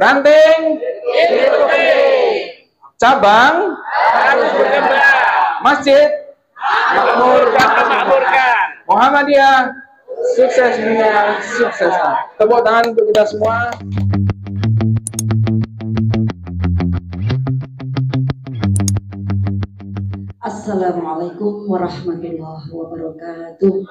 Ranting cabang harus berkembang. masjid Makmur dan memakmurkan. Muhammadiyah sukses dunia, sukses. Tepuk tangan untuk kita semua. Assalamualaikum warahmatullahi wabarakatuh.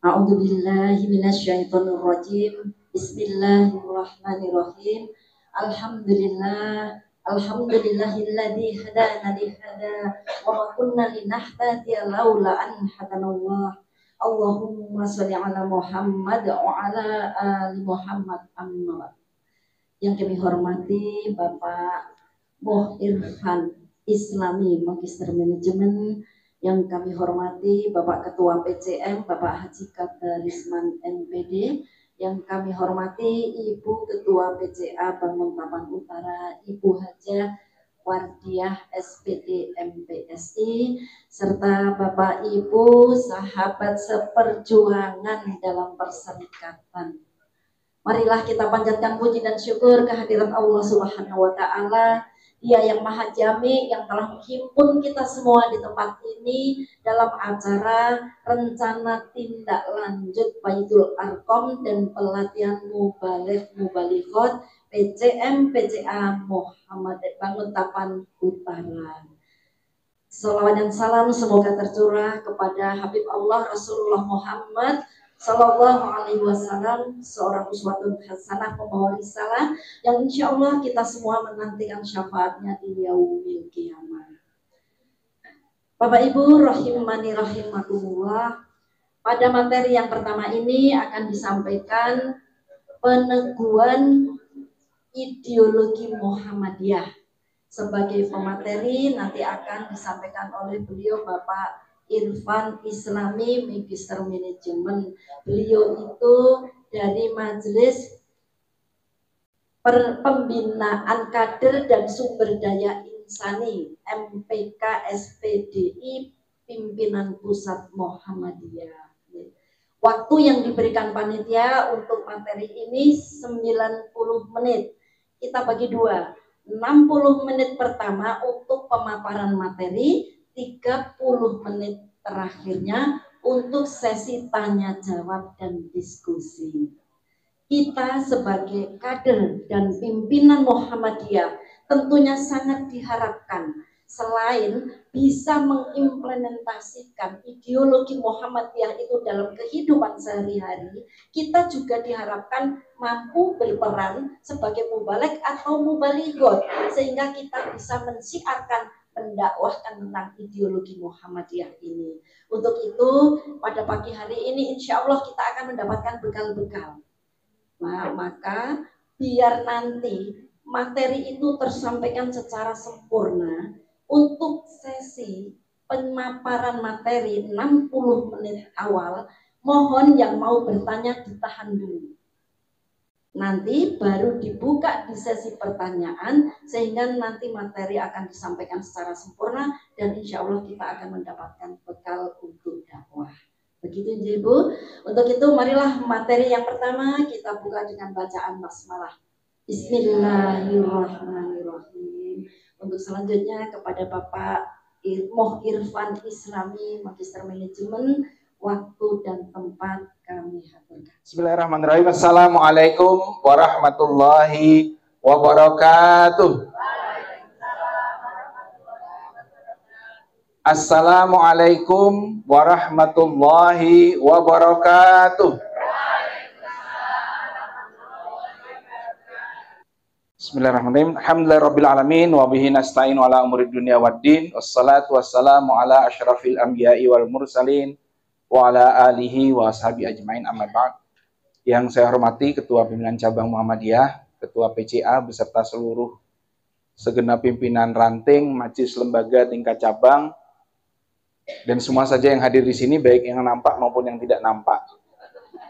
A'udzubillahi minasyaitonir rajim. Bismillahirrahmanirrahim. Alhamdulillahilladzi hadana li hada wa ma kunna linahtadiya laula an hadanallah. Allahumma shalli ala Muhammad wa ala ali Muhammad. Amma. Yang kami hormati Bapak Moh Irfan Islami, Magister Manajemen. Yang kami hormati Bapak Ketua PCM, Bapak Haji Kadarisman MPD. Yang kami hormati Ibu Ketua PCA Bangun Tapan Utara, Ibu Hajah Wardiah SPD MPSI, serta Bapak Ibu sahabat seperjuangan dalam perserikatan. Marilah kita panjatkan puji dan syukur kehadirat Allah Subhanahu wa Ta'ala. Dia yang Maha Jami, yang telah menghimpun kita semua di tempat ini dalam acara rencana tindak lanjut Baitul Arqam dan pelatihan Mubaligh Mubalighot PCM PCA Muhammad Bangun Tapan Utara. Salawat dan salam semoga tercurah kepada Habib Allah Rasulullah Muhammad Sallallahu Alaihi Wasallam, seorang uswatun hasanah, pembawa risalah yang insya Allah kita semua menantikan syafaatnya di yaumil qiyamah. Bapak Ibu rahimani rahimakumullah, pada materi yang pertama ini akan disampaikan peneguhan ideologi Muhammadiyah. Sebagai pemateri nanti akan disampaikan oleh beliau Bapak Irfan Islami, Magister Manajemen. Beliau itu dari Majelis Pembinaan Kader dan Sumber Daya Insani MPK SPDI, pimpinan pusat Muhammadiyah. Waktu yang diberikan panitia untuk materi ini 90 menit. Kita bagi dua. 60 menit pertama untuk pemaparan materi, 30 menit terakhirnya untuk sesi tanya jawab dan diskusi. Kita sebagai kader dan pimpinan Muhammadiyah tentunya sangat diharapkan selain bisa mengimplementasikan ideologi Muhammadiyah itu dalam kehidupan sehari-hari, kita juga diharapkan mampu berperan sebagai mubaligh atau mubalighot sehingga kita bisa mensiarkan, mendakwahkan tentang ideologi Muhammadiyah ini. Untuk itu pada pagi hari ini insya Allah kita akan mendapatkan bekal-bekal. Nah, maka biar nanti materi itu tersampaikan secara sempurna, untuk sesi pemaparan materi 60 menit awal, mohon yang mau bertanya ditahan dulu. Nanti baru dibuka di sesi pertanyaan sehingga nanti materi akan disampaikan secara sempurna dan insya Allah kita akan mendapatkan bekal untuk dakwah. Begitu Ibu. Untuk itu marilah materi yang pertama kita buka dengan bacaan basmalah. Bismillahirrahmanirrahim. Untuk selanjutnya kepada Bapak Moh Irfan Islami, Magister Manajemen, waktu dan tempat kami haturkan. Bismillahirrahmanirrahim. Assalamualaikum warahmatullahi wabarakatuh. Assalamualaikum warahmatullahi wabarakatuh. Bismillahirrahmanirrahim. Alhamdulillahirabbil alamin wa bihi nasta'inu ala umuri dunya waddin. Wassalatu wassalamu ala asyrafil anbiya'i wal mursalin wa ala alihi wa ashabi ajmain, amma ba'd. Yang saya hormati Ketua Pimpinan Cabang Muhammadiyah, Ketua PCA beserta seluruh segenap pimpinan ranting, majelis lembaga tingkat cabang, dan semua saja yang hadir di sini, baik yang nampak maupun yang tidak nampak.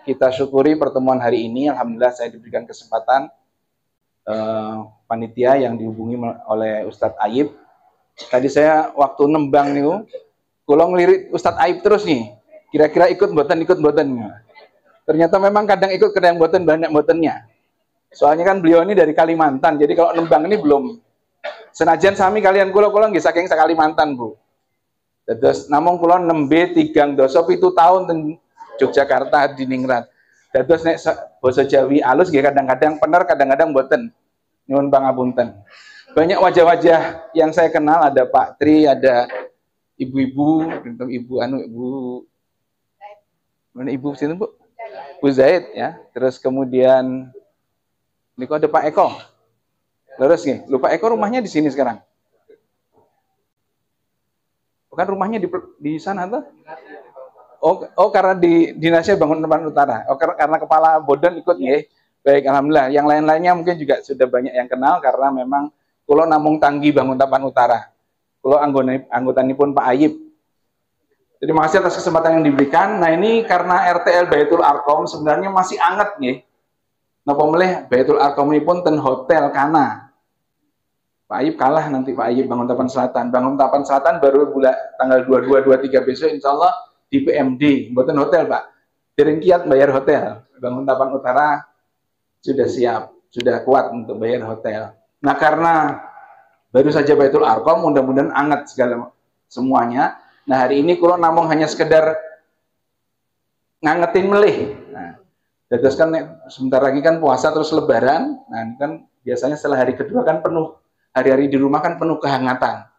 Kita syukuri pertemuan hari ini. Alhamdulillah saya diberikan kesempatan panitia yang dihubungi oleh Ustadz Aib. Tadi saya waktu nembang nih, kulo ngelirik Ustadz Aib terus nih. Kira-kira ikut mboten. Ternyata memang kadang ikut kadang boten banyak botennya. Soalnya kan beliau ini dari Kalimantan, jadi kalau nembang ini belum. Senajan sami kalian kula nggih saking Kalimantan, Bu. Terus namung kula nembe 3 doso 7 tahun teng Yogyakarta di Ningrat. Terus nek basa Jawi alus nggih kadang-kadang bener, kadang-kadang boten. Nyuwun pangapunten. Banyak wajah-wajah yang saya kenal, ada Pak Tri, ada ibu-ibu, mana ibu sini Bu? Bu Zaid ya. Terus kemudian ini kok ada Pak Eko. Terus nih, lupa Eko rumahnya di sini sekarang. Bukan rumahnya di sana tuh? Oh karena di dinasnya Bangun Tapan Utara. Oh karena kepala Boden ikut nih. Baik, alhamdulillah. Yang lain-lainnya mungkin juga sudah banyak yang kenal karena memang kulo namung tanggi Bangun Tapan Utara. Kulo anggotanipun Pak Ayib. Terima kasih atas kesempatan yang diberikan. Nah ini karena RTL Baitul Arkom sebenarnya masih anget nih. Napa meleh Baitul Arkom ini pun ten hotel kana. Pak Ayib kalah nanti Pak Ayib Bangun Tapan Selatan. Bangun Tapan Selatan baru bulan tanggal 22 23 besok insya Allah di PMD. Buatan hotel Pak. Dereng kiat bayar hotel. Bangun Tapan Utara sudah siap, sudah kuat untuk bayar hotel. Nah karena baru saja Baitul Arkom, mudah-mudahan anget segala semuanya. Nah hari ini kulo namung hanya sekedar ngangetin melih. Nah, terus kan sebentar lagi kan puasa terus Lebaran. Nah ini kan biasanya setelah hari kedua kan penuh, hari-hari di rumah kan penuh kehangatan.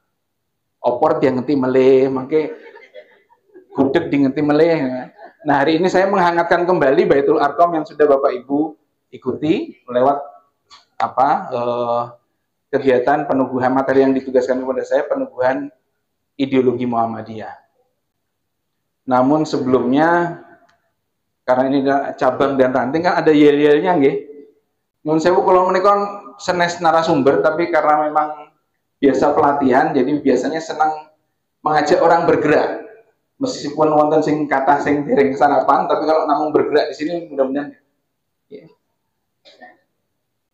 Opor dia ngeti melih, makanya gudeg di ngeti melih. Nah hari ini saya menghangatkan kembali Baitul Arkom yang sudah Bapak Ibu ikuti lewat kegiatan penubuhan materi yang ditugaskan kepada saya, penubuhan ideologi Muhammadiyah. Namun sebelumnya karena ini cabang dan ranting kan ada yel-yelnya nggih. Nun sewu kalau menikah senes narasumber, tapi karena memang biasa pelatihan, jadi biasanya senang mengajak orang bergerak. Meskipun wonten sing kata sing dereng sarapan, tapi kalau namun bergerak di sini mudah-mudahan ya.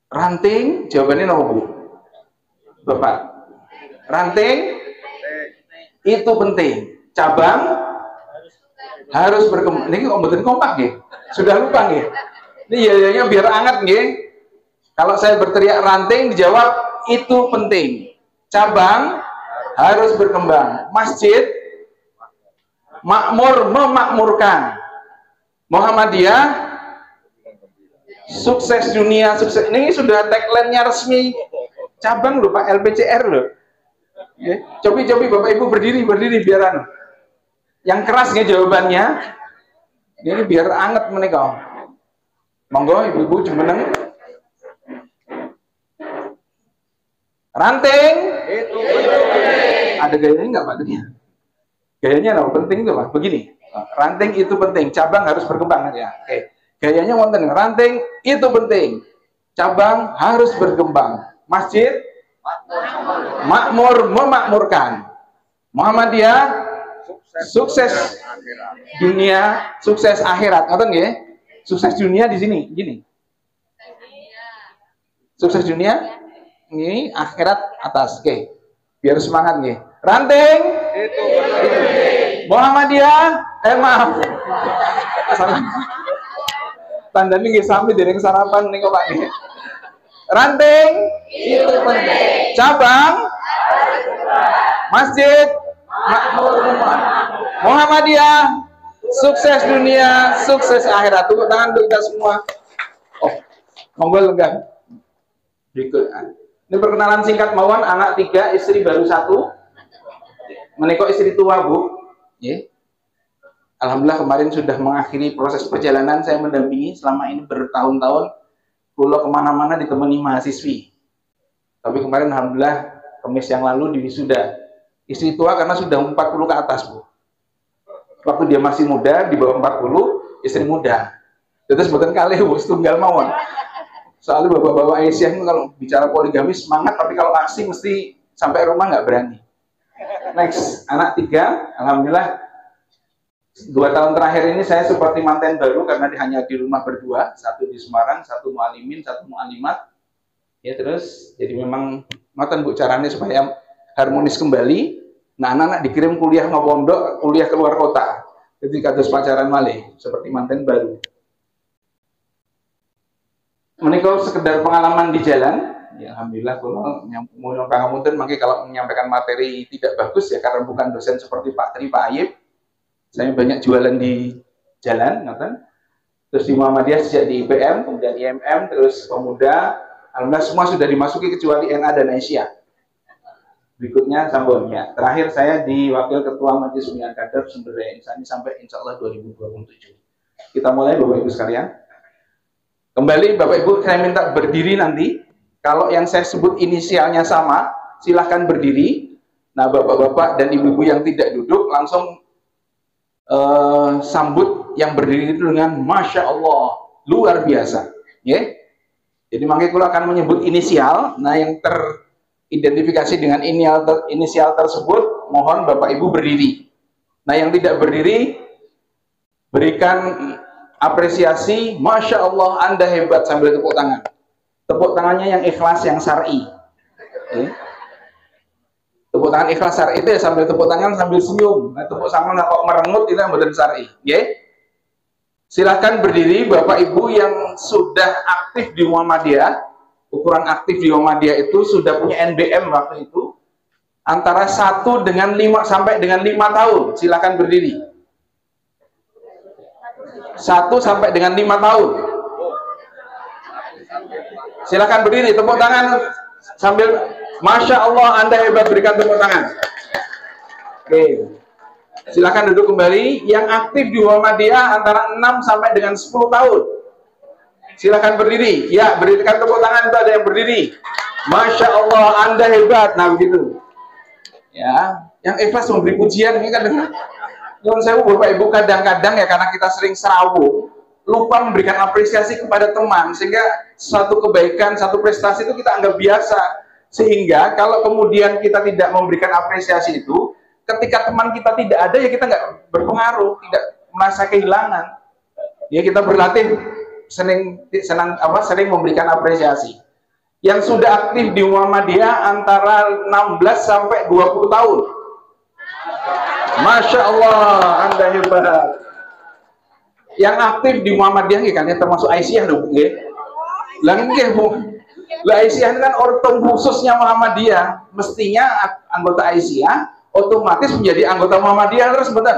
Ranting, jawabannya apa Bu? Bapak. Ranting itu penting. Cabang harus berkembang. Ini kompeten kompak nggih. Sudah lupa nggih. Ini ya biar anget nggih. Kalau saya berteriak ranting dijawab itu penting. Cabang harus berkembang. Masjid makmur memakmurkan. Muhammadiyah sukses dunia, sukses. Ini sudah tagline-nya resmi cabang lho Pak, LPCR loh. Ya. Cobi Bapak Ibu berdiri biaran. Yang keras nih jawabannya. Ini biar anget menikah. Monggo Ibu-ibu jumeneng. Ranting itu penting. Ada gayanya nggak Pak tadi? Gayanya apa? Penting tuh Pak. Begini. Ranting itu penting, cabang harus berkembang ya. Oke. Gayanya wonten. Ranting itu penting. Cabang harus berkembang. Masjid makmur memakmurkan. Muhammadiyah sukses dunia, sukses akhirat. Ngoten nggih? Sukses dunia di sini, gini. Sukses dunia ini akhirat atas. Oke. Biar semangat nggih. Ranting itu Muhammadiyah maaf. Tandane nggih sami dereng sarapan niku Pak nggih. Ranting itu penting. Cabang masjid makmur Muhammadiyah sukses dunia, sukses akhirat. Tepuk tangan untuk kita semua. Oh, monggo lenggah. Berikut. Ini perkenalan singkat mawon, anak 3, istri baru 1. Menikah istri tua Bu. Yeah. Alhamdulillah kemarin sudah mengakhiri proses perjalanan. Saya mendampingi selama ini bertahun-tahun. Kulo kemana-mana ditemani mahasiswi. Tapi kemarin alhamdulillah Kamis yang lalu di wisuda. Istri tua karena sudah 40 ke atas Bu. Waktu dia masih muda di bawah 40, istri muda. Terus bukan kali Bu, setunggal mawon. Soalnya bapak-bapak Aisyah itu kalau bicara poligami semangat, tapi kalau aksi mesti sampai rumah nggak berani. Next, anak 3, alhamdulillah 2 tahun terakhir ini saya seperti manten baru karena hanya di rumah berdua, 1 di Semarang, 1 mualimin, 1 mualimat. Ya terus, jadi memang ngoten Bu caranya supaya harmonis kembali. Nah anak-anak dikirim kuliah ngopondok, kuliah keluar kota. Jadi kados pacaran malih seperti manten baru. menikah sekedar pengalaman di jalan. Ya, alhamdulillah kalau mau pangapunten mangke kalau menyampaikan materi tidak bagus ya karena bukan dosen seperti Pak Tri, Pak Ayib. Saya banyak jualan di jalan, kan? Terus di Muhammadiyah sejak di IPM, kemudian IMM, terus pemuda. Alhamdulillah semua sudah dimasuki kecuali NA dan Asia. Berikutnya Sambonnya. Terakhir saya di Wakil Ketua Majelis Pembinaan Kader Sumber Daya Insani sampai insya Allah 2027. Kita mulai Bapak Ibu sekalian. Kembali Bapak Ibu saya minta berdiri nanti. Kalau yang saya sebut inisialnya sama, silahkan berdiri. Nah Bapak-Bapak dan Ibu-Ibu yang tidak duduk langsung sambut yang berdiri itu dengan Masya Allah, luar biasa. Ya? Jadi makanya kalau akan menyebut inisial, nah yang teridentifikasi dengan inisial tersebut, mohon Bapak Ibu berdiri. Nah yang tidak berdiri, berikan apresiasi, Masya Allah Anda hebat sambil tepuk tangan. Tepuk tangannya yang ikhlas, yang syar'i. Tepuk tangan ikhlas syar'i itu ya sambil tepuk tangan sambil senyum. Nah, tepuk tangan kok merengut itu yang benar syar'i. Silahkan berdiri Bapak Ibu yang sudah aktif di Muhammadiyah. Ukuran aktif di Muhammadiyah itu sudah punya NBM waktu itu antara 1 dengan 5 sampai dengan 5 tahun. Silahkan berdiri. 1 sampai dengan 5 tahun. Silakan berdiri, tepuk tangan sambil Masya Allah Anda hebat, berikan tepuk tangan. Oke. Silakan duduk kembali. Yang aktif di Muhammadiyah antara 6 sampai dengan 10 tahun. Silakan berdiri. Ya, berikan tepuk tangan itu ada yang berdiri. Masya Allah Anda hebat. Nah begitu. Ya, yang ikhlas memberi pujian ini kan Nyuwun sewu Bapak Ibu kadang-kadang ya karena kita sering serawung lupa memberikan apresiasi kepada teman sehingga satu kebaikan, satu prestasi itu kita anggap biasa sehingga kalau kemudian kita tidak memberikan apresiasi itu ketika teman kita tidak ada ya kita nggak berpengaruh, tidak merasa kehilangan ya kita berlatih sering memberikan apresiasi. Yang sudah aktif di Muhammadiyah antara 16 sampai 20 tahun. Masya Allah Anda hebat. Yang aktif di Muhammadiyah kan termasuk Aisyah loh, nggih. Lah nggih, Bu. Lah Aisyah kan ortom khususnya Muhammadiyah, mestinya anggota Aisyah otomatis menjadi anggota Muhammadiyah terus betul?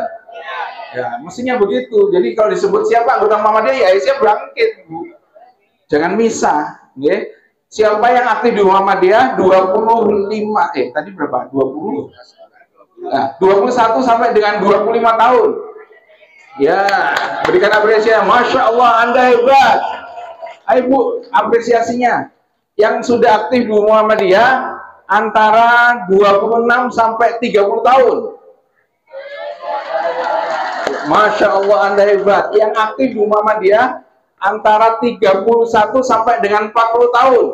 Ya, mestinya begitu. Jadi kalau disebut siapa anggota Muhammadiyah ya Aisyah bangkit, Bu. Jangan misah, nggih. Siapa yang aktif di Muhammadiyah 25 tadi berapa? 20. Nah, 21 sampai dengan 25 tahun. Ya, berikan apresiasi. Masya Allah Anda hebat. Ayo Bu, apresiasinya. Yang sudah aktif di Muhammadiyah antara 26 sampai 30 tahun. Masya Allah Anda hebat. Yang aktif di Muhammadiyah antara 31 sampai dengan 40 tahun.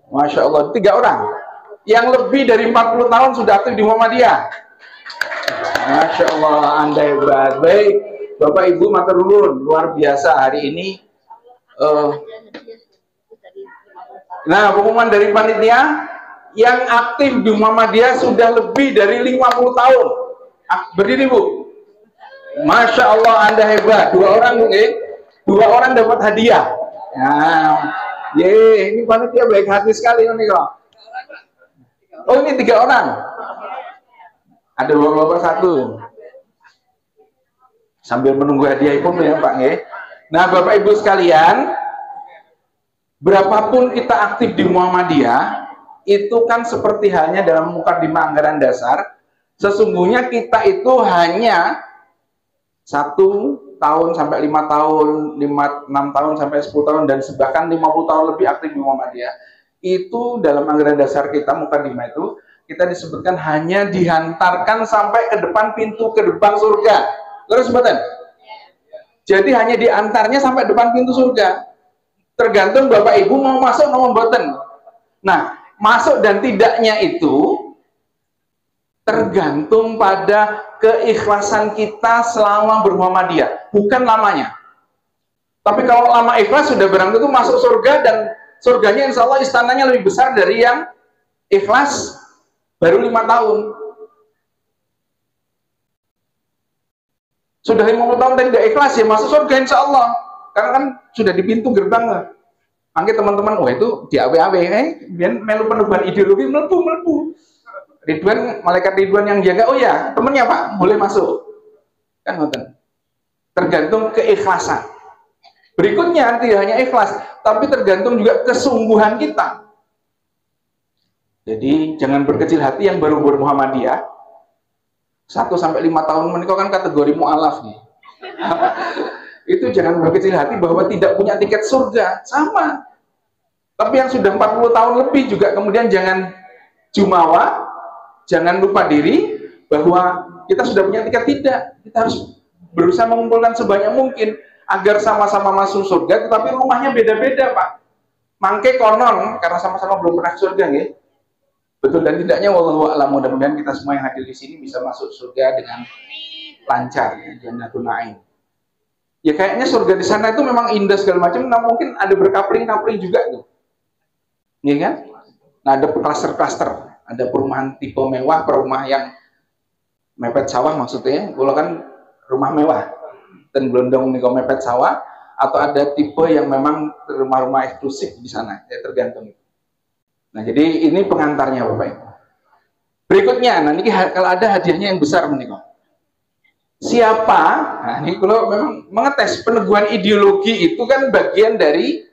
Masya Allah, 3 orang. Yang lebih dari 40 tahun sudah aktif di Muhammadiyah. Masya Allah Anda hebat. Baik, Bapak Ibu matur nuwun, luar biasa hari ini. Nah, pengumuman dari panitia yang aktif di Muhammadiyah sudah lebih dari 50 tahun. Berdiri Bu. Masya Allah Anda hebat. 2 orang Bu, 2 orang dapat hadiah. Nah, ini panitia baik hati sekali ini kok. Oh ini 3 orang. Ada bapak-bapak 1. Sambil menunggu hadiah pun ya Pak nggih. Nah Bapak Ibu sekalian, berapapun kita aktif di Muhammadiyah, itu kan seperti halnya dalam mukadimah anggaran dasar, sesungguhnya kita itu hanya 1 tahun sampai 5 tahun, 6 tahun sampai 10 tahun dan bahkan 50 tahun lebih aktif di Muhammadiyah. Itu dalam anggaran dasar kita mukadimah itu kita disebutkan hanya dihantarkan sampai ke depan pintu ke depan surga. Terus betul? Jadi hanya diantarnya sampai depan pintu surga. Tergantung Bapak Ibu mau masuk mau mboten. Nah, masuk dan tidaknya itu tergantung pada keikhlasan kita selama bermuhammadiyah, bukan lamanya. Tapi kalau lama ikhlas sudah barang tentu masuk surga dan surganya insya Allah istananya lebih besar dari yang ikhlas baru 5 tahun. Sudah 50 tahun tidak ikhlas ya masuk surga insya Allah. Karena kan sudah di pintu gerbang lah. Mangke teman-teman, wah itu di awe-awe, biar melu penubuhan ideologi melebu. Ridwan, malaikat Ridwan yang jaga, oh ya temennya Pak, boleh masuk. Kan ngoten. Tergantung keikhlasan. Berikutnya tidak hanya ikhlas, tapi tergantung juga kesungguhan kita. Jadi jangan berkecil hati yang baru bermuhammadiyah. 1 sampai 5 tahun menikah kan kategori mu'alaf nih. Itu jangan berkecil hati bahwa tidak punya tiket surga, sama. Tapi yang sudah 40 tahun lebih juga kemudian jangan jumawa, jangan lupa diri bahwa kita sudah punya tiket, tidak. Kita harus berusaha mengumpulkan sebanyak mungkin agar sama-sama masuk surga, tetapi rumahnya beda-beda, Pak. Mangke konon karena sama-sama belum pernah surga, nggih. Betul dan tidaknya wallahu a'lam, mudah-mudahan kita semua yang hadir di sini bisa masuk surga dengan lancar, ya, jannatul na'im. Ya kayaknya surga di sana itu memang indah segala macam, nah mungkin ada berkapling-kapling juga tuh. Iya kan? Nah, ada klaster-klaster, ada perumahan tipe mewah, perumahan yang mepet sawah maksudnya, kalau kan rumah mewah dan gelondong nih mepet sawah, atau ada tipe yang memang rumah-rumah eksklusif di sana, ya tergantung. Nah, jadi ini pengantarnya Bapak Ibu. Berikutnya, nah ini kalau ada hadiahnya yang besar menikah. Siapa? Nah, ini kalau memang mengetes peneguhan ideologi itu kan bagian dari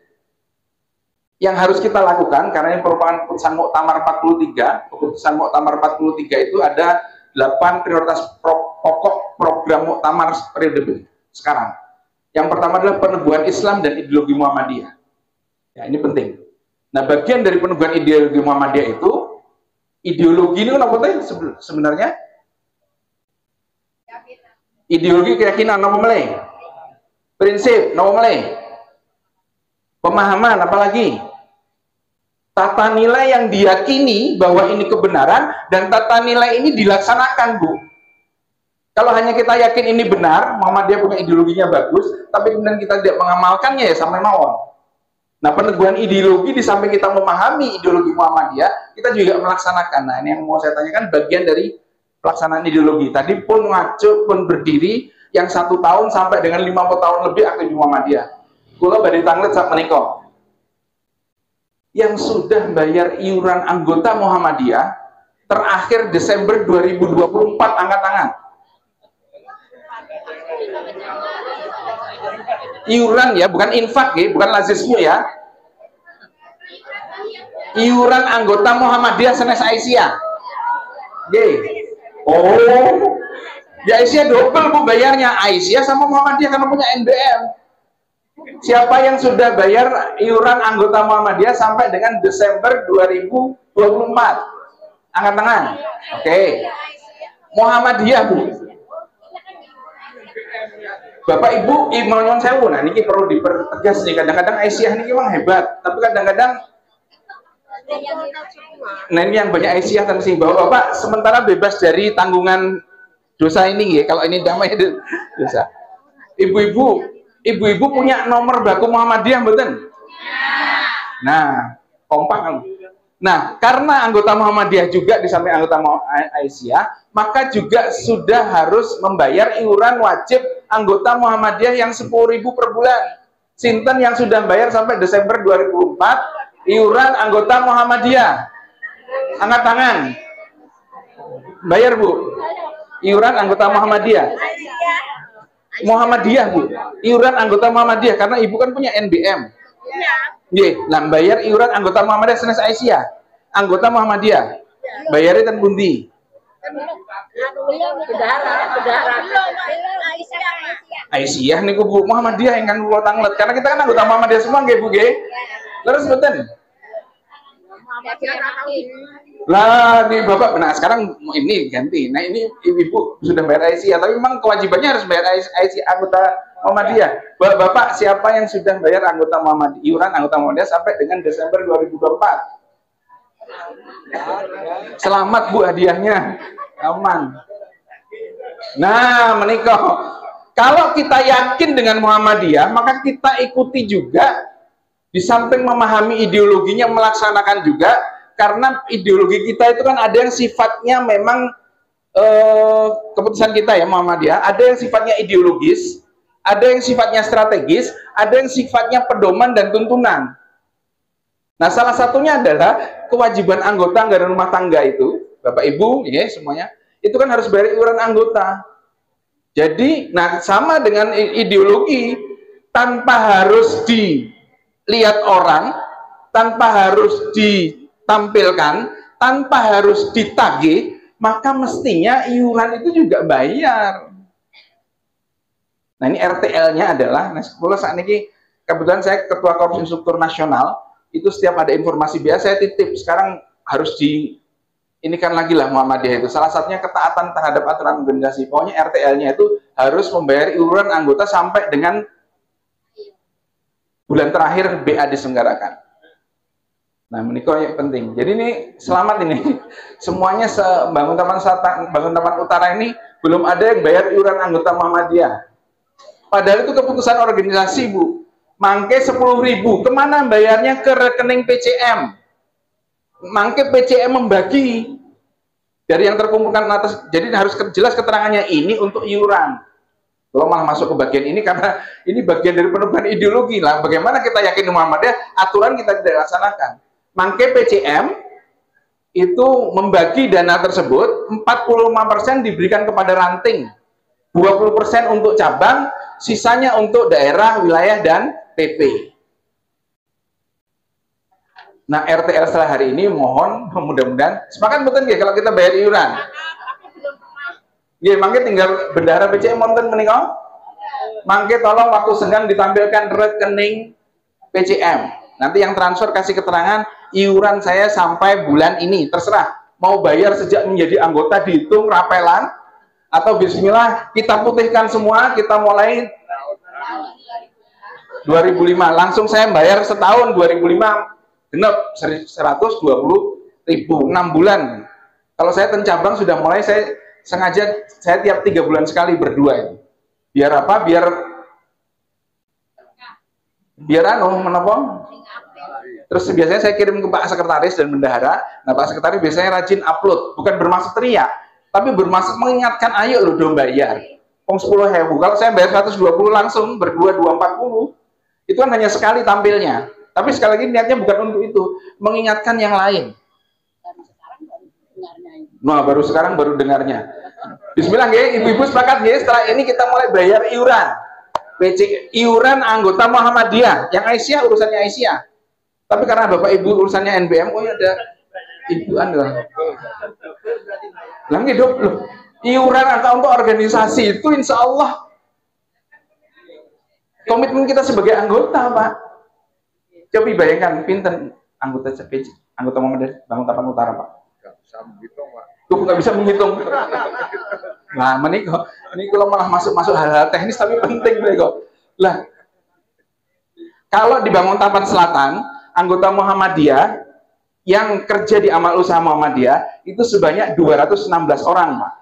yang harus kita lakukan, karena ini merupakan keputusan Muktamar 43. Keputusan Muktamar 43 itu ada 8 prioritas pokok program Muktamar periode sekarang. Yang pertama adalah peneguhan Islam dan ideologi Muhammadiyah. Ya, ini penting. Nah, bagian dari peneguhan ideologi Muhammadiyah itu, ideologi ini apa sih sebenarnya? Ideologi keyakinan, apa meleh? Prinsip, apa meleh? Pemahaman, apalagi? Tata nilai yang diyakini bahwa ini kebenaran, dan tata nilai ini dilaksanakan, Bu. Kalau hanya kita yakin ini benar, Muhammadiyah punya ideologinya bagus, tapi kemudian kita tidak mengamalkannya, ya sampai mawon. Nah, peneguhan ideologi di samping kita memahami ideologi Muhammadiyah, kita juga melaksanakan. Nah, ini yang mau saya tanyakan bagian dari pelaksanaan ideologi. Tadi pun ngaco pun berdiri yang 1 tahun sampai dengan 50 tahun lebih aktif di Muhammadiyah. Kula badhe tanglet sak menika. Yang sudah bayar iuran anggota Muhammadiyah terakhir Desember 2024 angkat tangan. Iuran ya, bukan infak ya, bukan lazismu ya. Iuran anggota Muhammadiyah senes Aisyah. Nggih. Oh, ya Aisyah double Bu bayarnya, Aisyah sama Muhammadiyah karena punya NBM. Siapa yang sudah bayar iuran anggota Muhammadiyah sampai dengan Desember 2024? Angkat tangan. Oke. Muhammadiyah, Bu. Bapak Ibu, nyuwun sewu, nah niki perlu dipertegas nih. Kadang-kadang Aisyah niki memang hebat, tapi kadang-kadang nah ini yang banyak Aisyah kan sih, bahwa Bapak sementara bebas dari tanggungan dosa ini ya, kalau ini damai dosa. Ibu-ibu punya nomor baku Muhammadiyah mboten? Nah, kompak kan. Nah, karena anggota Muhammadiyah juga di samping anggota Aisyah, maka juga sudah harus membayar iuran wajib anggota Muhammadiyah yang 10.000 per bulan. Sinten yang sudah bayar sampai Desember 2004 iuran anggota Muhammadiyah? Angkat tangan. Bayar, Bu. Iuran anggota Muhammadiyah. Muhammadiyah, Bu. Iuran anggota Muhammadiyah karena Ibu kan punya NBM. Nggih, lah bayar iuran anggota Muhammadiyah senes Aisyah. Anggota Muhammadiyah. Bayarnya ten pundi? Aisyah niku Bu, Muhammadiyah yang kan kula tanglet karena kita kan anggota Muhammadiyah semua nggih Bu nggih. Leres mboten? Lah nih Bapak, nah sekarang ini ganti. Nah ini ibu sudah bayar Aisyah, tapi memang kewajibannya harus bayar Aisyah anggota Muhammadiyah. Bapak siapa yang sudah bayar anggota Muhammadiyah, iuran anggota Muhammadiyah sampai dengan Desember 2024? Selamat Bu, hadiahnya aman. Nah menikah. Kalau kita yakin dengan Muhammadiyah, maka kita ikuti juga. Di samping memahami ideologinya, melaksanakan juga, karena ideologi kita itu kan ada yang sifatnya memang keputusan kita ya Muhammadiyah, ada yang sifatnya ideologis, ada yang sifatnya strategis, ada yang sifatnya pedoman dan tuntunan. Nah, salah satunya adalah kewajiban anggota anggaran rumah tangga itu, Bapak Ibu, ya semuanya, itu kan harus bayar iuran anggota. Jadi, nah sama dengan ideologi, tanpa harus dilihat orang, tanpa harus ditampilkan, tanpa harus ditagih, maka mestinya iuran itu juga bayar. Nah, ini RTL-nya adalah, nah kalau saat ini kebetulan saya Ketua Korps Instruktur Nasional, itu setiap ada informasi biasa saya titip, sekarang harus ini kan lagi lah Muhammadiyah itu. Salah satunya ketaatan terhadap aturan organisasi. Pokoknya RTL-nya itu harus membayar iuran anggota sampai dengan bulan terakhir BA diselenggarakan. Nah, menikah yang penting. Jadi ini selamat ini. Semuanya Bangun Taman Utara ini belum ada yang bayar iuran anggota Muhammadiyah. Padahal itu keputusan organisasi, Bu. Mangke 10.000. Kemana bayarnya? Ke rekening PCM. Mangke PCM membagi dari yang terkumpulkan atas. Jadi harus jelas keterangannya ini untuk iuran. Kalau malah masuk ke bagian ini karena ini bagian dari penugasan ideologi lah. Bagaimana kita yakin Muhammadiyah aturan kita tidak laksanakan. Mangke PCM itu membagi dana tersebut 45% diberikan kepada ranting, 20% untuk cabang, sisanya untuk daerah, wilayah dan PP. Nah, RTL setelah hari ini mohon mudah-mudahan sepakat betul nggih kalau kita bayar iuran. Nggih, mangke tinggal bendahara PCM wonten menika. Mangke tolong waktu senggang ditampilkan rekening PCM. Nanti yang transfer kasih keterangan iuran saya sampai bulan ini, terserah. Mau bayar sejak menjadi anggota dihitung rapelan atau bismillah kita putihkan semua, kita mulai 2005 langsung saya bayar setahun 2005 genap 120.000 6 bulan. Kalau saya tencabang sudah mulai saya sengaja saya tiap 3 bulan sekali berdua ini. Biar apa? Biar menapa? Terus biasanya saya kirim ke Pak Sekretaris dan Bendahara. Nah, Pak Sekretaris biasanya rajin upload, bukan bermaksud teriak, tapi bermaksud mengingatkan, ayo lo dong bayar. 10.000. Kalau saya bayar 120 langsung berdua 240, itu kan hanya sekali tampilnya. Tapi sekali lagi niatnya bukan untuk itu, mengingatkan yang lain. Nah, baru sekarang baru dengarnya. Bismillah nggih, ibu-ibu sepakat nggih, setelah ini kita mulai bayar iuran. Iuran anggota Muhammadiyah, yang Aisyah urusannya Aisyah. Tapi karena Bapak Ibu urusannya NBM, oh ya ada ibuan lah. Lah nggih, Dok, loh. Iuran untuk organisasi itu insya Allah komitmen kita sebagai anggota, Pak. Coba bayangkan, pinten anggota Muhammadiyah Bangun Taman Utara, Pak. Nggak bisa menghitung. Nah, ini kalau malah masuk hal-hal teknis tapi penting, kok. Lah, kalau di Bangun Taman Selatan, anggota Muhammadiyah yang kerja di amal usaha Muhammadiyah itu sebanyak 216 orang, Pak.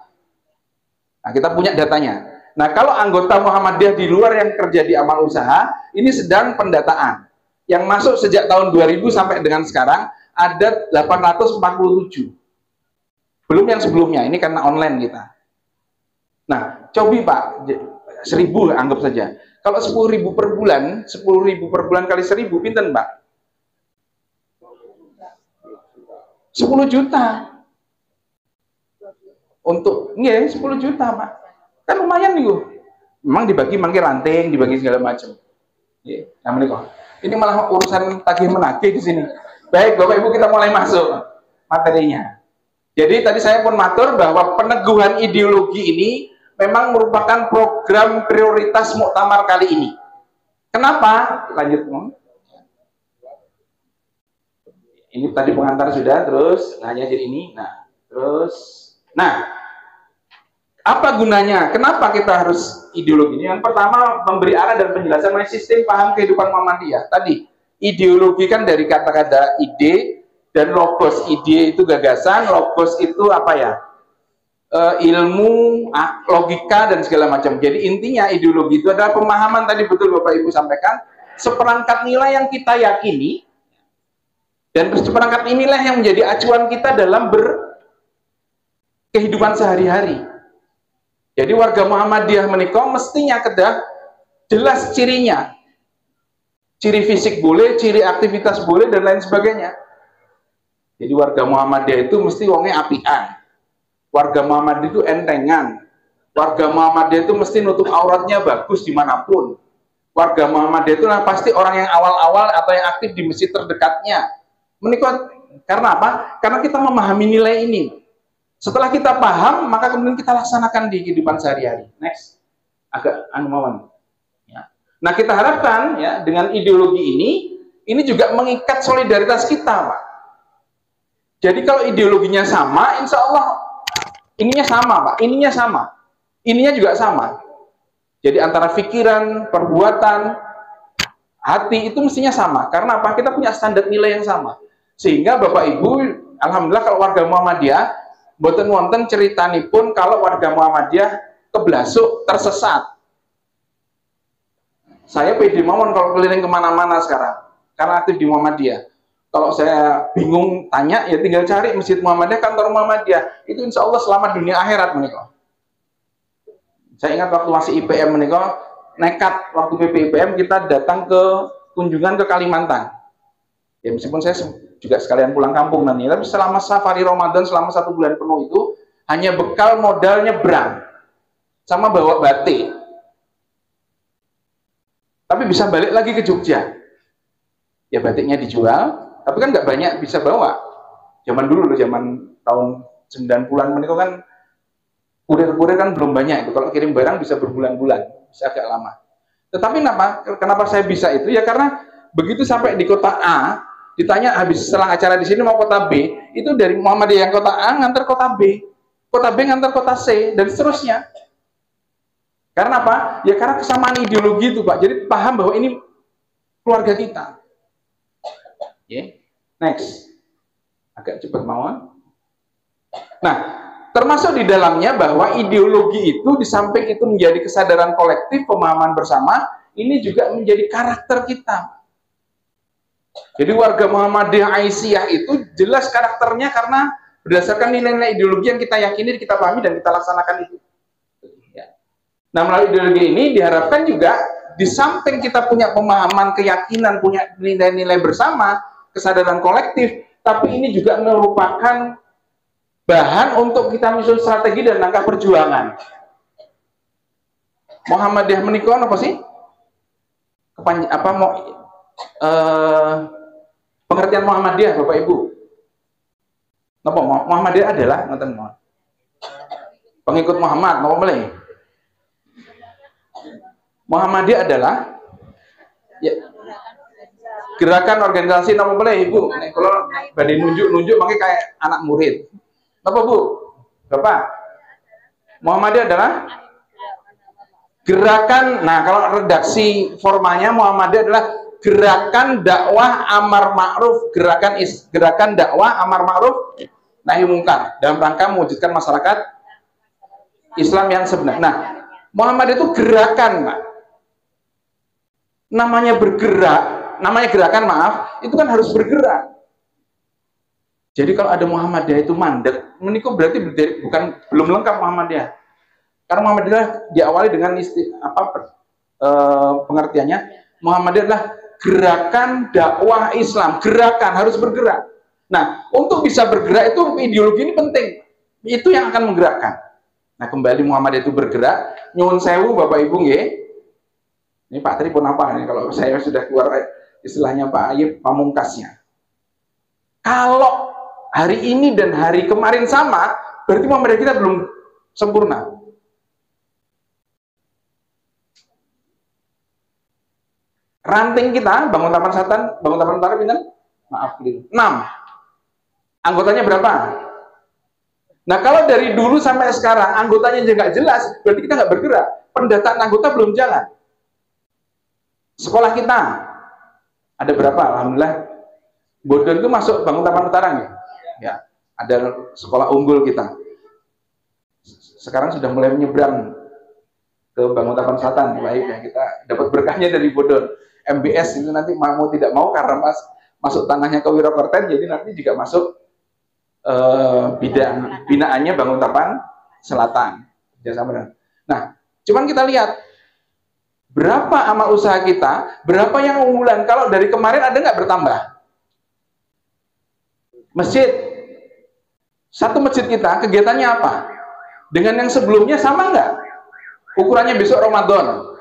Nah, kita punya datanya. Nah, kalau anggota Muhammadiyah di luar yang kerja di amal usaha, ini sedang pendataan. Yang masuk sejak tahun 2000 sampai dengan sekarang ada 847. Belum yang sebelumnya, ini karena online kita. Nah, coba Pak, 1.000 anggap saja. Kalau 10.000 per bulan, 10.000 per bulan kali 1.000, pinten Pak? 10 juta. Untuk, iya 10 juta Pak. Kan lumayan nih, memang dibagi mangke ranting, dibagi segala macam. Nah, ini malah urusan tagih menagih di sini. Baik, Bapak Ibu, kita mulai masuk materinya. Jadi tadi saya pun matur bahwa peneguhan ideologi ini memang merupakan program prioritas muktamar kali ini. Kenapa? Lanjut. Ini tadi pengantar sudah, terus hanya jadi ini. Nah, apa gunanya? Kenapa kita harus ideologi ini? Yang pertama, memberi arah dan penjelasan mengenai sistem paham kehidupan Muhammadiyah. Tadi, ideologi kan dari kata-kata ide dan logos. Ide itu gagasan, logos itu apa ya? Ilmu, logika dan segala macam. Jadi intinya ideologi itu adalah pemahaman, tadi betul Bapak Ibu sampaikan, seperangkat nilai yang kita yakini, dan seperangkat inilah yang menjadi acuan kita dalam kehidupan sehari-hari. Jadi warga Muhammadiyah menikah mestinya kedah jelas cirinya. Ciri fisik boleh, ciri aktivitas boleh, dan lain sebagainya. Jadi warga Muhammadiyah itu mesti wongnya apian. Warga Muhammadiyah itu entengan. Warga Muhammadiyah itu mesti nutup auratnya bagus dimanapun. Warga Muhammadiyah itu pasti orang yang awal-awal atau yang aktif di masjid terdekatnya. Menikah karena apa? Karena kita memahami nilai ini. Setelah kita paham, maka kemudian kita laksanakan di kehidupan sehari-hari. Next. Agak anumawan. Ya. Nah, kita harapkan ya dengan ideologi ini juga mengikat solidaritas kita, Pak. Jadi kalau ideologinya sama, insya Allah ininya sama, Pak. Ininya sama. Ininya juga sama. Jadi antara pikiran, perbuatan, hati itu mestinya sama. Karena apa? Kita punya standar nilai yang sama. Sehingga Bapak Ibu, alhamdulillah kalau warga Muhammadiyah, boten wonten ceritanipun kalau warga Muhammadiyah keblasuk, tersesat. Saya pede mawon kalau keliling kemana-mana sekarang, karena aktif di Muhammadiyah. Kalau saya bingung tanya, ya tinggal cari Masjid Muhammadiyah, kantor Muhammadiyah. Itu insya Allah selamat dunia akhirat menikah. Saya ingat waktu masih IPM menikah, nekat waktu PPIPM kita datang ke kunjungan ke Kalimantan. Ya meskipun saya juga sekalian pulang kampung nanti, tapi selama safari Ramadan selama 1 bulan penuh itu hanya bekal modal nyebrang sama bawa batik. Tapi bisa balik lagi ke Jogja. Ya batiknya dijual, tapi kan nggak banyak bisa bawa. Zaman dulu loh, zaman tahun 90-an menikah kan kurir-kurir kan belum banyak itu. Kalau kirim barang bisa berbulan-bulan, bisa agak lama. Tetapi kenapa saya bisa itu? Ya karena begitu sampai di kota A, ditanya habis setelah acara di sini mau kota B, itu dari Muhammadiyah yang kota A ngantar kota B ngantar kota C, dan seterusnya. Karena apa? Ya karena kesamaan ideologi itu, Pak. Jadi paham bahwa ini keluarga kita. Yeah. Next. Agak cepat mawon. Nah, termasuk di dalamnya bahwa ideologi itu di samping itu menjadi kesadaran kolektif, pemahaman bersama, ini juga menjadi karakter kita. Jadi warga Muhammadiyah Aisyah itu jelas karakternya karena berdasarkan nilai-nilai ideologi yang kita yakini, kita pahami, dan kita laksanakan itu. Nah, melalui ideologi ini diharapkan juga di samping kita punya pemahaman, keyakinan, punya nilai-nilai bersama, kesadaran kolektif, tapi ini juga merupakan bahan untuk kita menyusun strategi dan langkah perjuangan. Muhammadiyah menikah apa sih? Pengertian Muhammadiyah, Bapak Ibu. Napa Muhammadiyah adalah pengikut Muhammad, napa boleh? Muhammadiyah adalah ya, gerakan organisasi, nama boleh Ibu. Kalau badai nunjuk makanya kayak anak murid. Apa Bu? Bapak? Muhammadiyah adalah gerakan. Nah, kalau redaksi formalnya Muhammadiyah adalah gerakan dakwah amar ma'ruf, gerakan dakwah amar ma'ruf nahi mungkar dalam rangka mewujudkan masyarakat Islam yang sebenar. Nah, Muhammadiyah itu gerakan, Pak. Namanya bergerak, namanya gerakan, maaf, itu kan harus bergerak. Jadi kalau ada Muhammadiyah itu mandek, menikah berarti belum lengkap Muhammadiyah. Karena Muhammadiyah diawali dengan pengertiannya, Muhammadiyah adalah gerakan dakwah Islam, gerakan harus bergerak. Nah, untuk bisa bergerak itu ideologi ini penting. Itu yang akan menggerakkan. Nah, kembali Muhammadiyah itu bergerak, nyuwun sewu Bapak Ibu nggih. Ini Pak Tri pun apa nih kalau saya sudah keluar istilahnya Pak Ayib pamungkasnya. Kalau hari ini dan hari kemarin sama, berarti Muhammadiyah kita belum sempurna. Ranting kita, bangun taman satan, bangun taman utara pinten? Maaf, 6. Anggotanya berapa? Nah, kalau dari dulu sampai sekarang anggotanya juga nggak jelas, berarti kita nggak bergerak. Pendataan anggota belum jalan. Sekolah kita ada berapa? Alhamdulillah, Bodon itu masuk bangun taman utara nih. Ya, ada sekolah unggul kita. Sekarang sudah mulai menyeberang ke bangun taman selatan. Baik ya, kita dapat berkahnya dari Bodon. MBS itu nanti mau tidak mau karena masuk tanahnya ke Wirokerten, jadi nanti juga masuk binaannya Banguntapan Selatan. Nah, cuman kita lihat berapa amal usaha kita, berapa yang unggulan. Kalau dari kemarin ada nggak bertambah? Masjid. Satu masjid kita, kegiatannya apa? Dengan yang sebelumnya sama nggak? Ukurannya besok Ramadan.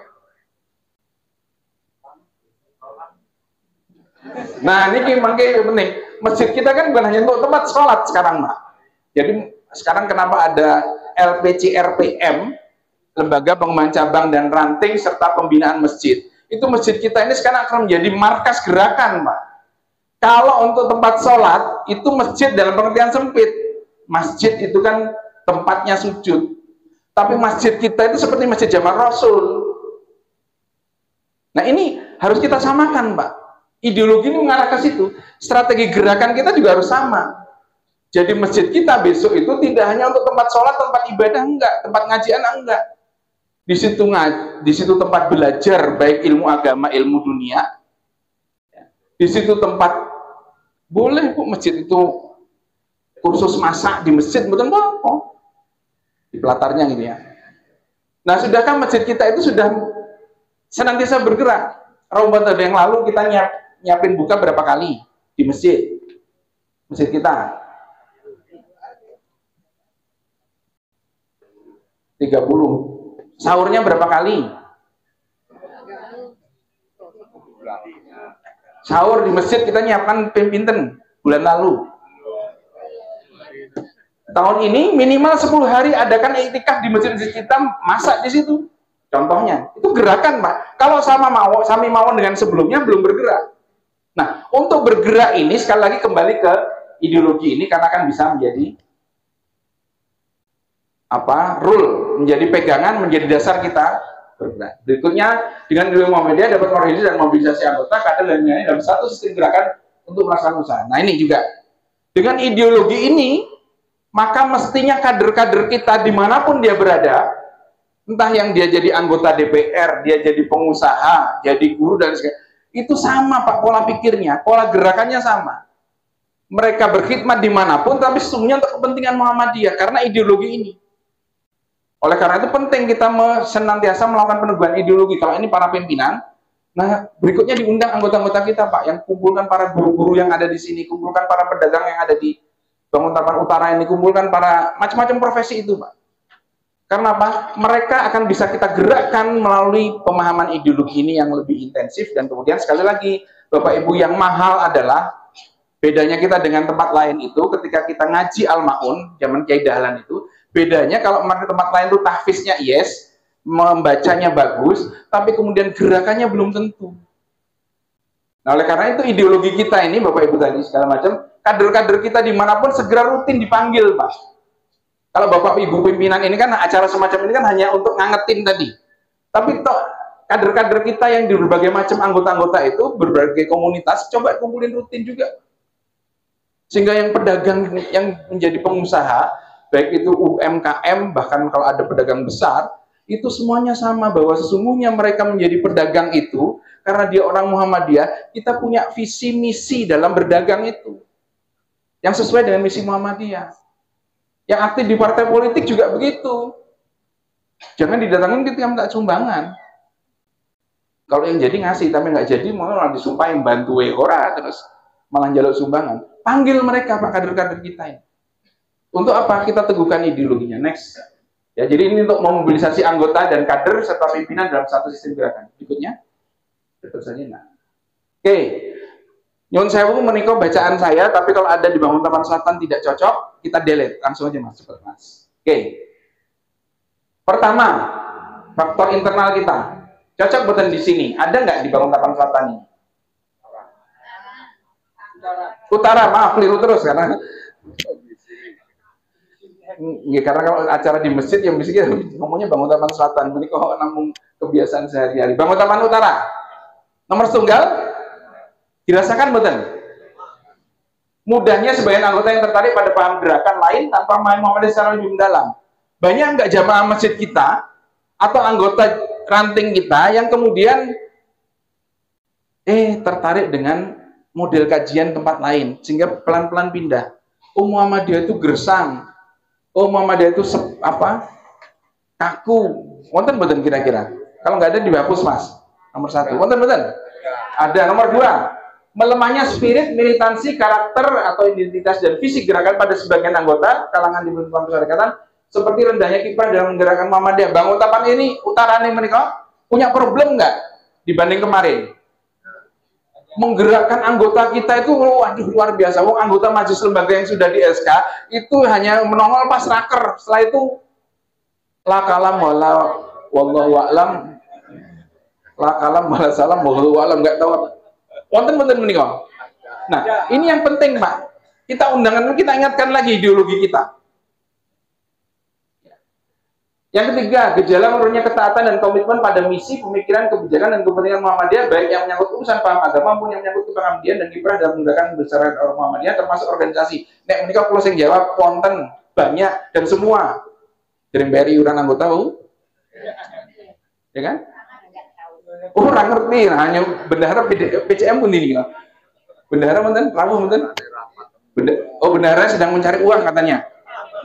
Nah, ini makanya penting. Masjid kita kan bukan hanya untuk tempat sholat sekarang, Pak. Jadi sekarang kenapa ada LPCRPM, Lembaga Pengembangan Cabang dan Ranting serta Pembinaan Masjid. Itu masjid kita ini sekarang akan menjadi markas gerakan, Pak. Kalau untuk tempat sholat, itu masjid dalam pengertian sempit. Masjid itu kan tempatnya sujud. Tapi masjid kita itu seperti masjid zaman Rasul. Nah, ini harus kita samakan, Pak. Ideologi ini mengarah ke situ. Strategi gerakan kita juga harus sama. Jadi masjid kita besok itu tidak hanya untuk tempat sholat, tempat ibadah, enggak. Tempat ngajian, enggak. Di situ tempat belajar, baik ilmu agama, ilmu dunia. Di situ tempat, boleh kok masjid itu kursus masak di masjid, betul apa? Di pelatarnya gitu ya. Nah, sudahkah masjid kita itu sudah senantiasa bergerak? Ramadan yang lalu kita nyiapin buka berapa kali di masjid? Masjid kita 30. Sahurnya berapa kali? Sahur di masjid kita nyiapkan pinten bulan lalu. Tahun ini minimal 10 hari adakan iktikaf di masjid kita, masak di situ. Contohnya, itu gerakan, Pak. Kalau sami mawon dengan sebelumnya belum bergerak. Nah, untuk bergerak ini sekali lagi kembali ke ideologi ini karena akan bisa menjadi rule, menjadi pegangan, menjadi dasar kita bergerak. Berikutnya, dengan ilmu Muhammadiyah dapat mengorganisasi dan mobilisasi anggota, kader dan lain-lain dalam satu sistem gerakan untuk melaksanakan usaha. Nah, ini juga dengan ideologi ini, maka mestinya kader-kader kita dimanapun dia berada, entah yang dia jadi anggota DPR, dia jadi pengusaha, jadi guru dan sebagainya, itu sama, Pak, pola pikirnya, pola gerakannya sama. Mereka berkhidmat dimanapun, tapi sesungguhnya untuk kepentingan Muhammadiyah karena ideologi ini. Oleh karena itu penting kita senantiasa melakukan peneguhan ideologi. Kalau ini para pimpinan, nah berikutnya diundang anggota-anggota kita, Pak, yang kumpulkan para guru-guru yang ada di sini, kumpulkan para pedagang yang ada di Banguntapan Utara ini, kumpulkan para macam-macam profesi itu, Pak. Karena apa? Mereka akan bisa kita gerakkan melalui pemahaman ideologi ini yang lebih intensif. Dan kemudian sekali lagi, Bapak Ibu, yang mahal adalah bedanya kita dengan tempat lain itu ketika kita ngaji Al-Ma'un, zaman Kiai Dahlan itu, bedanya kalau tempat lain itu tahfiznya yes, membacanya bagus, tapi kemudian gerakannya belum tentu. Nah, oleh karena itu ideologi kita ini, Bapak Ibu tadi segala macam, kader-kader kita dimanapun segera rutin dipanggil, Pak. Kalau Bapak Ibu pimpinan ini kan acara semacam ini kan hanya untuk ngangetin tadi. Tapi kader-kader kita yang di berbagai macam anggota-anggota itu, berbagai komunitas, coba kumpulin rutin juga. Sehingga yang pedagang, yang menjadi pengusaha, baik itu UMKM, bahkan kalau ada pedagang besar, itu semuanya sama, bahwa sesungguhnya mereka menjadi pedagang itu, karena dia orang Muhammadiyah, kita punya visi misi dalam berdagang itu. Yang sesuai dengan misi Muhammadiyah. Yang aktif di partai politik juga begitu. Jangan didatangin ketika minta sumbangan. Kalau yang jadi ngasih, tapi nggak jadi, malah disumpahin bantu ora, terus malah jaluk sumbangan. Panggil mereka, Pak, kader-kader kita ini. Untuk apa? Kita teguhkan ideologinya. Next. Ya, jadi ini untuk memobilisasi anggota dan kader serta pimpinan dalam satu sistem gerakan. Berikutnya. Tetap saja, nah. Oke. Nyun sewu menikah bacaan saya, tapi kalau ada di Banguntapan Selatan tidak cocok, kita delete. Langsung aja, Mas. Cepat, Mas. Oke. Pertama, faktor internal kita. Cocok buatan di sini. Ada nggak di Banguntapan Selatan ini? Utara, maaf, keliru terus karena ya, karena kalau acara di masjid yang bisa ngomongnya Banguntapan Selatan, menikah namun kebiasaan sehari-hari. Banguntapan Utara, nomor tunggal, dirasakan betul. Mudahnya sebagian anggota yang tertarik pada paham gerakan lain tanpa Muhammadiyah secara lebih mendalam. Banyak nggak jamaah masjid kita atau anggota ranting kita yang kemudian tertarik dengan model kajian tempat lain, sehingga pelan-pelan pindah. oh Muhammadiyah itu gersang, oh Muhammadiyah itu kaku. Wonten mboten kira-kira? Kalau nggak ada dihapus Mas. Nomor 1. Wonten mboten? Ada. Nomor 2, melemahnya spirit, militansi, karakter atau identitas dan fisik gerakan pada sebagian anggota kalangan di Banguntapan Persyarikatan, seperti rendahnya kiprah dalam menggerakkan Muhammadiyah. Banguntapan ini utarane mereka punya problem nggak dibanding kemarin? Menggerakkan anggota kita itu waduh luar biasa. Wong anggota majelis lembaga yang sudah di SK itu hanya menongol pas raker. Setelah itu la kalam wala wallahu a'lam. La kalam wala salam wallahu a'lam, enggak tahu. Wonten menika. Nah, ini yang penting, Pak. Kita undangan, kita ingatkan lagi ideologi kita. Yang ketiga, gejala menurunnya ketaatan dan komitmen pada misi, pemikiran, kebijakan, dan kepentingan Muhammadiyah, baik yang menyangkut urusan paham agama maupun yang menyangkut pengabdian dan kiprah dalam menggerakkan besaran orang Muhammadiyah, termasuk organisasi. Nek menika kula sing jawab konten banyak dan semua. Kirim bayar iuran anggota, ya kan? Orang ngerti, hanya bendahara PCM pun ini. Bendahara menten, rawuh menten. Bendahara sedang mencari uang katanya.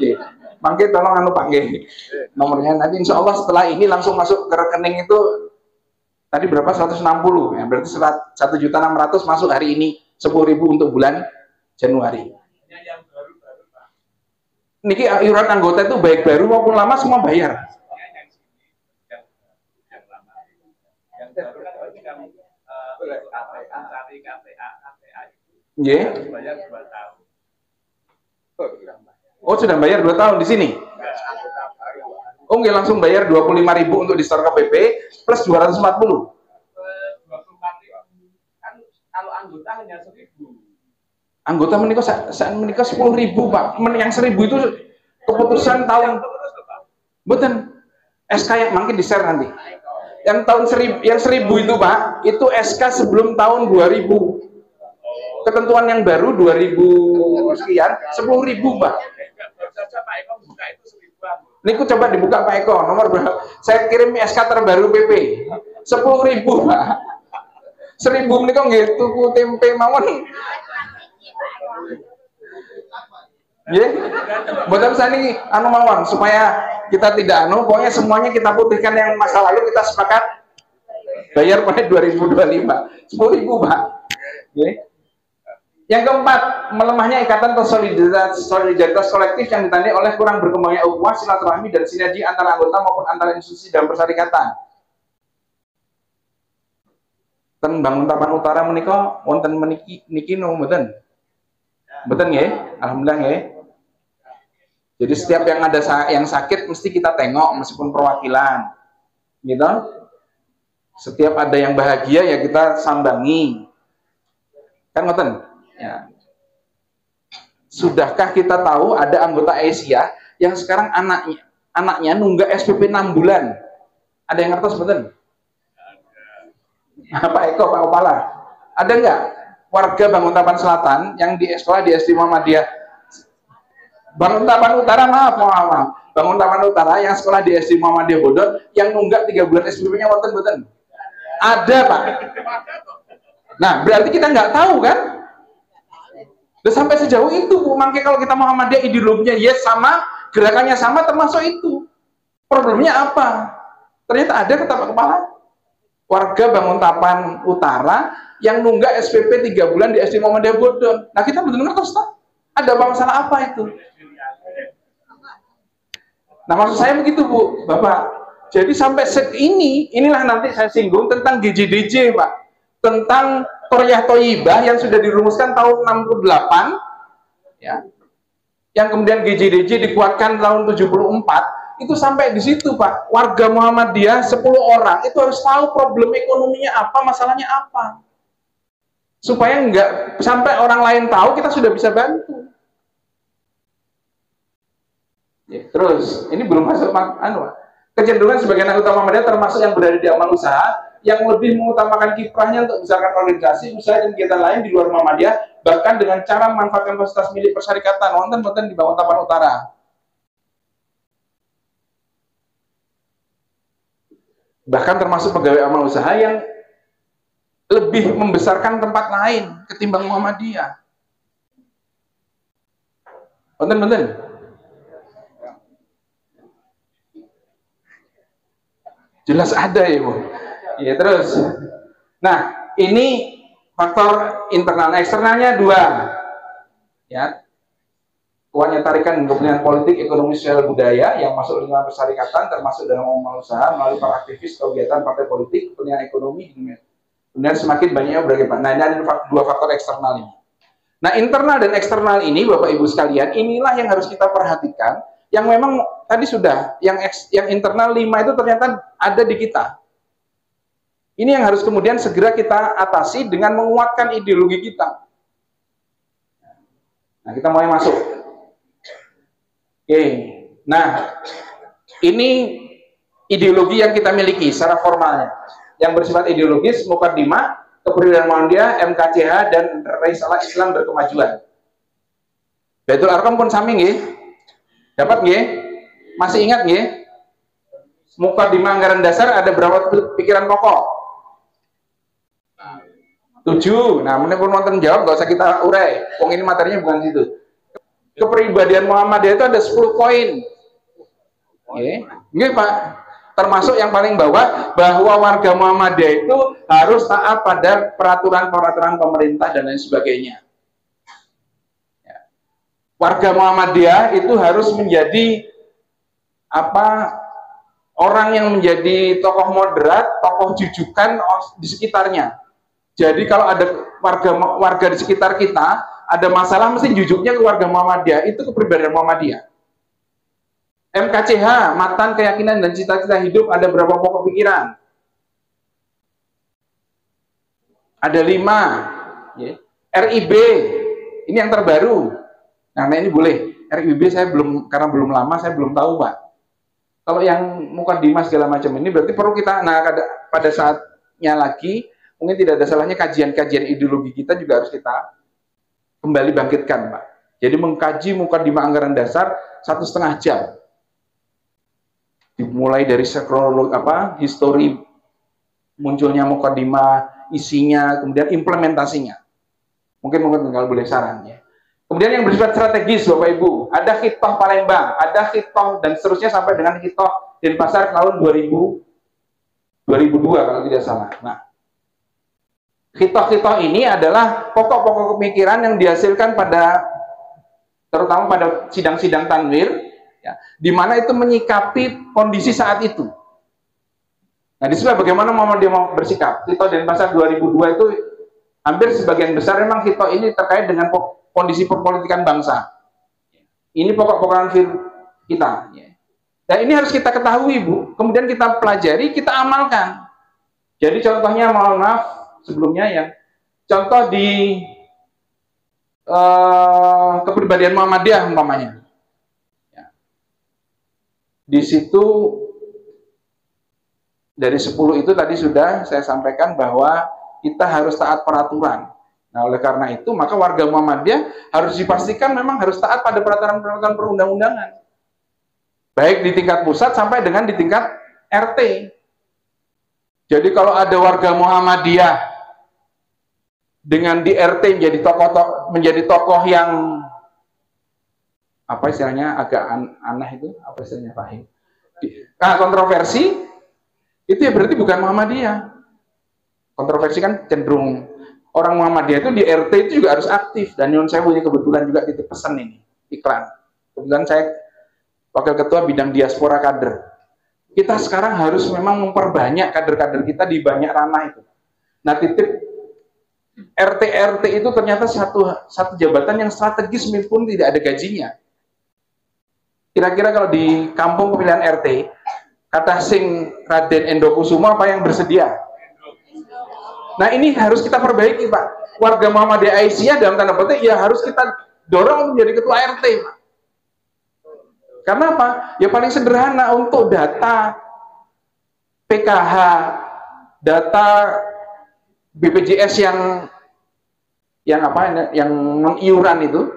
Yeah. Mangke tolong anu Pak nggih. Nomornya nanti insya Allah setelah ini langsung masuk ke rekening itu tadi berapa 160 ya, berarti 1.600.000 masuk hari ini, 10.000 untuk bulan Januari. Niki iuran anggota itu baik baru maupun lama semua bayar. Nggih. Oh, sudah bayar 2 tahun di sini? Oh, nggak langsung bayar 25.000 untuk di store KPP plus 240. Kan kalau anggota hanya 1.000. Anggota menikah 10.000, Pak. Yang 1.000 itu keputusan tahun. Betul. SK yang mungkin di share nanti. Yang tahun 1.000 itu, Pak, itu SK sebelum tahun 2000. Ketentuan yang baru 2000 sekian, 10.000, Pak. Ini coba dibuka Pak Eko, nomor berapa? Saya kirim SK terbaru PP 10.000, Pak. 1.000 ini kok nggih tuku tempe mawon. Nggih. Mboten sani anu mawon supaya kita tidak anu, pokoknya semuanya kita putihkan yang masa lalu kita sepakat bayar pada 2025. 10.000, Pak. Nggih. Yang keempat, melemahnya ikatan atau solidaritas kolektif yang ditandai oleh kurang berkembangnya ukhuwah, silaturahmi, dan sinergi antara anggota maupun antara institusi dalam persyarikatan. Ten Banguntapan Utara menika wonten niki no mboten? Mboten nggih? Alhamdulillah nggih. Jadi setiap yang ada yang sakit mesti kita tengok meskipun perwakilan. Gitu. Setiap ada yang bahagia ya kita sambangi. Kan ngoten? Ya. Sudahkah kita tahu ada anggota Asia yang sekarang anaknya nunggak SPP 6 bulan? Ada yang ngertos betul? Pak Eko, Pak Opala, ada nggak warga Banguntapan Selatan yang di sekolah di SD Muhammadiyah? Banguntapan Utara, maaf. Banguntapan Utara yang sekolah di SD Muhammadiyah Bodon yang nunggak 3 bulan SPP-nya wonten betul? Ada, Pak. Nah, berarti kita nggak tahu kan? Dan sampai sejauh itu, Bu, makanya kalau kita Muhammadiyah ideologinya yes sama, gerakannya sama, termasuk itu. Problemnya apa? Ternyata ada kepala warga Banguntapan Utara yang nunggak SPP 3 bulan di SD Muhammadiyah Bodon. Nah, kita benar-benar tahu, ada masalah apa itu? Nah, maksud saya begitu, Bu, Bapak. Jadi sampai inilah nanti saya singgung tentang GJDJ, Pak. Tentang Qoryah Thayyibah yang sudah dirumuskan tahun 68 ya. Yang kemudian GJDJ dikuatkan tahun 74, itu sampai di situ, Pak. Warga Muhammadiyah 10 orang itu harus tahu problem ekonominya apa, masalahnya apa. Supaya enggak sampai orang lain tahu, kita sudah bisa bantu. Ya, terus ini belum masuk kecenderungan sebagian anggota Muhammadiyah termasuk yang berada di amal usaha yang lebih mengutamakan kiprahnya untuk membesarkan organisasi, usaha dan kegiatan lain di luar Muhammadiyah, bahkan dengan cara memanfaatkan fasilitas milik persyarikatan. Wonten di Banguntapan Utara. Bahkan termasuk pegawai amal usaha yang lebih membesarkan tempat lain ketimbang Muhammadiyah. Bener-bener. Jelas ada ya Bu. Ya terus. Nah ini faktor internal. Nah, eksternalnya dua. Ya. Keuangan tarikan kepentingan politik, ekonomi, sosial, budaya yang masuk dalam persyarikatan termasuk dalam umum usaha melalui para aktivis kegiatan partai politik, kepentingan ekonomi, kemudian semakin banyaknya berbagai. Nah ini ada dua faktor eksternal ini. Nah internal dan eksternal ini Bapak Ibu sekalian, inilah yang harus kita perhatikan. Yang memang tadi sudah, yang internal 5 itu ternyata ada di kita. Ini yang harus kemudian segera kita atasi dengan menguatkan ideologi kita. Nah kita mulai masuk. Oke, nah ini ideologi yang kita miliki secara formalnya, yang bersifat ideologis, Muqaddimah, Kepribadian Muhammadiyah, MKCH, dan Risalah Islam Berkemajuan. Baitul Arqam pun sami nggih? Dapat nggih? Masih ingat nggih? Muqaddimah anggaran dasar ada berapa pikiran pokok? 7. Nah, menurut wonten jawab, nggak usah kita urai. Wong ini materinya bukan situ. Kepribadian Muhammadiyah itu ada 10 poin. Nggih, Pak. Termasuk yang paling bawah, bahwa warga Muhammadiyah itu harus taat pada peraturan-peraturan pemerintah dan lain sebagainya. Warga Muhammadiyah itu harus menjadi orang yang menjadi tokoh moderat, tokoh jujukan di sekitarnya. Jadi kalau ada warga di sekitar kita ada masalah, mesti jujuknya ke warga Muhammadiyah. Itu kepribadian Muhammadiyah. MKCH, matan keyakinan dan cita-cita hidup, ada berapa pokok pikiran? Ada 5. RIB, ini yang terbaru. Nah ini boleh. RIB saya belum, karena belum lama saya belum tahu Pak. Kalau yang Muqaddimah segala macam ini berarti perlu kita, nah pada saatnya lagi mungkin tidak ada salahnya kajian-kajian ideologi kita juga harus kita kembali bangkitkan Pak. Jadi mengkaji Muqaddimah anggaran dasar 1,5 jam. Dimulai dari histori munculnya Muqaddimah, isinya, kemudian implementasinya. Mungkin kalau boleh saran ya. Kemudian yang bersifat strategis Bapak Ibu, ada Khitoh Palembang, ada Khitoh dan seterusnya sampai dengan Khitoh Denpasar tahun 2002 kalau tidak salah. Nah, Khitoh-khitoh ini adalah pokok-pokok pemikiran yang dihasilkan terutama pada sidang-sidang tanwir, ya, di mana itu menyikapi kondisi saat itu. Nah, disitulah bagaimana Muhammadiyah mau bersikap. Khitoh Denpasar 2002 itu hampir sebagian besar memang khitoh ini terkait dengan kondisi perpolitikan bangsa. Ini pokok-pokokan kita. Dan ini harus kita ketahui, Bu. Kemudian kita pelajari, kita amalkan. Jadi contohnya, mohon maaf, sebelumnya ya, contoh di kepribadian Muhammadiyah umpamanya. Ya. Di situ dari 10 itu tadi sudah saya sampaikan bahwa kita harus taat peraturan. Nah, oleh karena itu maka warga Muhammadiyah harus dipastikan memang harus taat pada peraturan-peraturan perundang-undangan. Baik di tingkat pusat sampai dengan di tingkat RT. Jadi kalau ada warga Muhammadiyah dengan di RT menjadi tokoh yang apa istilahnya agak aneh itu, apa istilahnya Fahim? Kontroversi itu ya berarti bukan Muhammadiyah. Kontroversi kan cenderung orang Muhammadiyah itu di RT itu juga harus aktif, dan nyun saya punya kebetulan juga titip pesan ini iklan. Kebetulan saya wakil ketua bidang diaspora kader. Kita sekarang harus memang memperbanyak kader-kader kita di banyak ranah itu. Nah, titip RT itu ternyata satu jabatan yang strategis meskipun tidak ada gajinya. Kira-kira kalau di kampung pemilihan RT, kata sing Raden Endokusumo apa yang bersedia? Nah ini harus kita perbaiki Pak. Warga Muhammadiyah Aisyah dalam tanda petik ya harus kita dorong untuk menjadi ketua RT Pak. Karena apa? Ya paling sederhana untuk data PKH, data BPJS yang non iuran itu,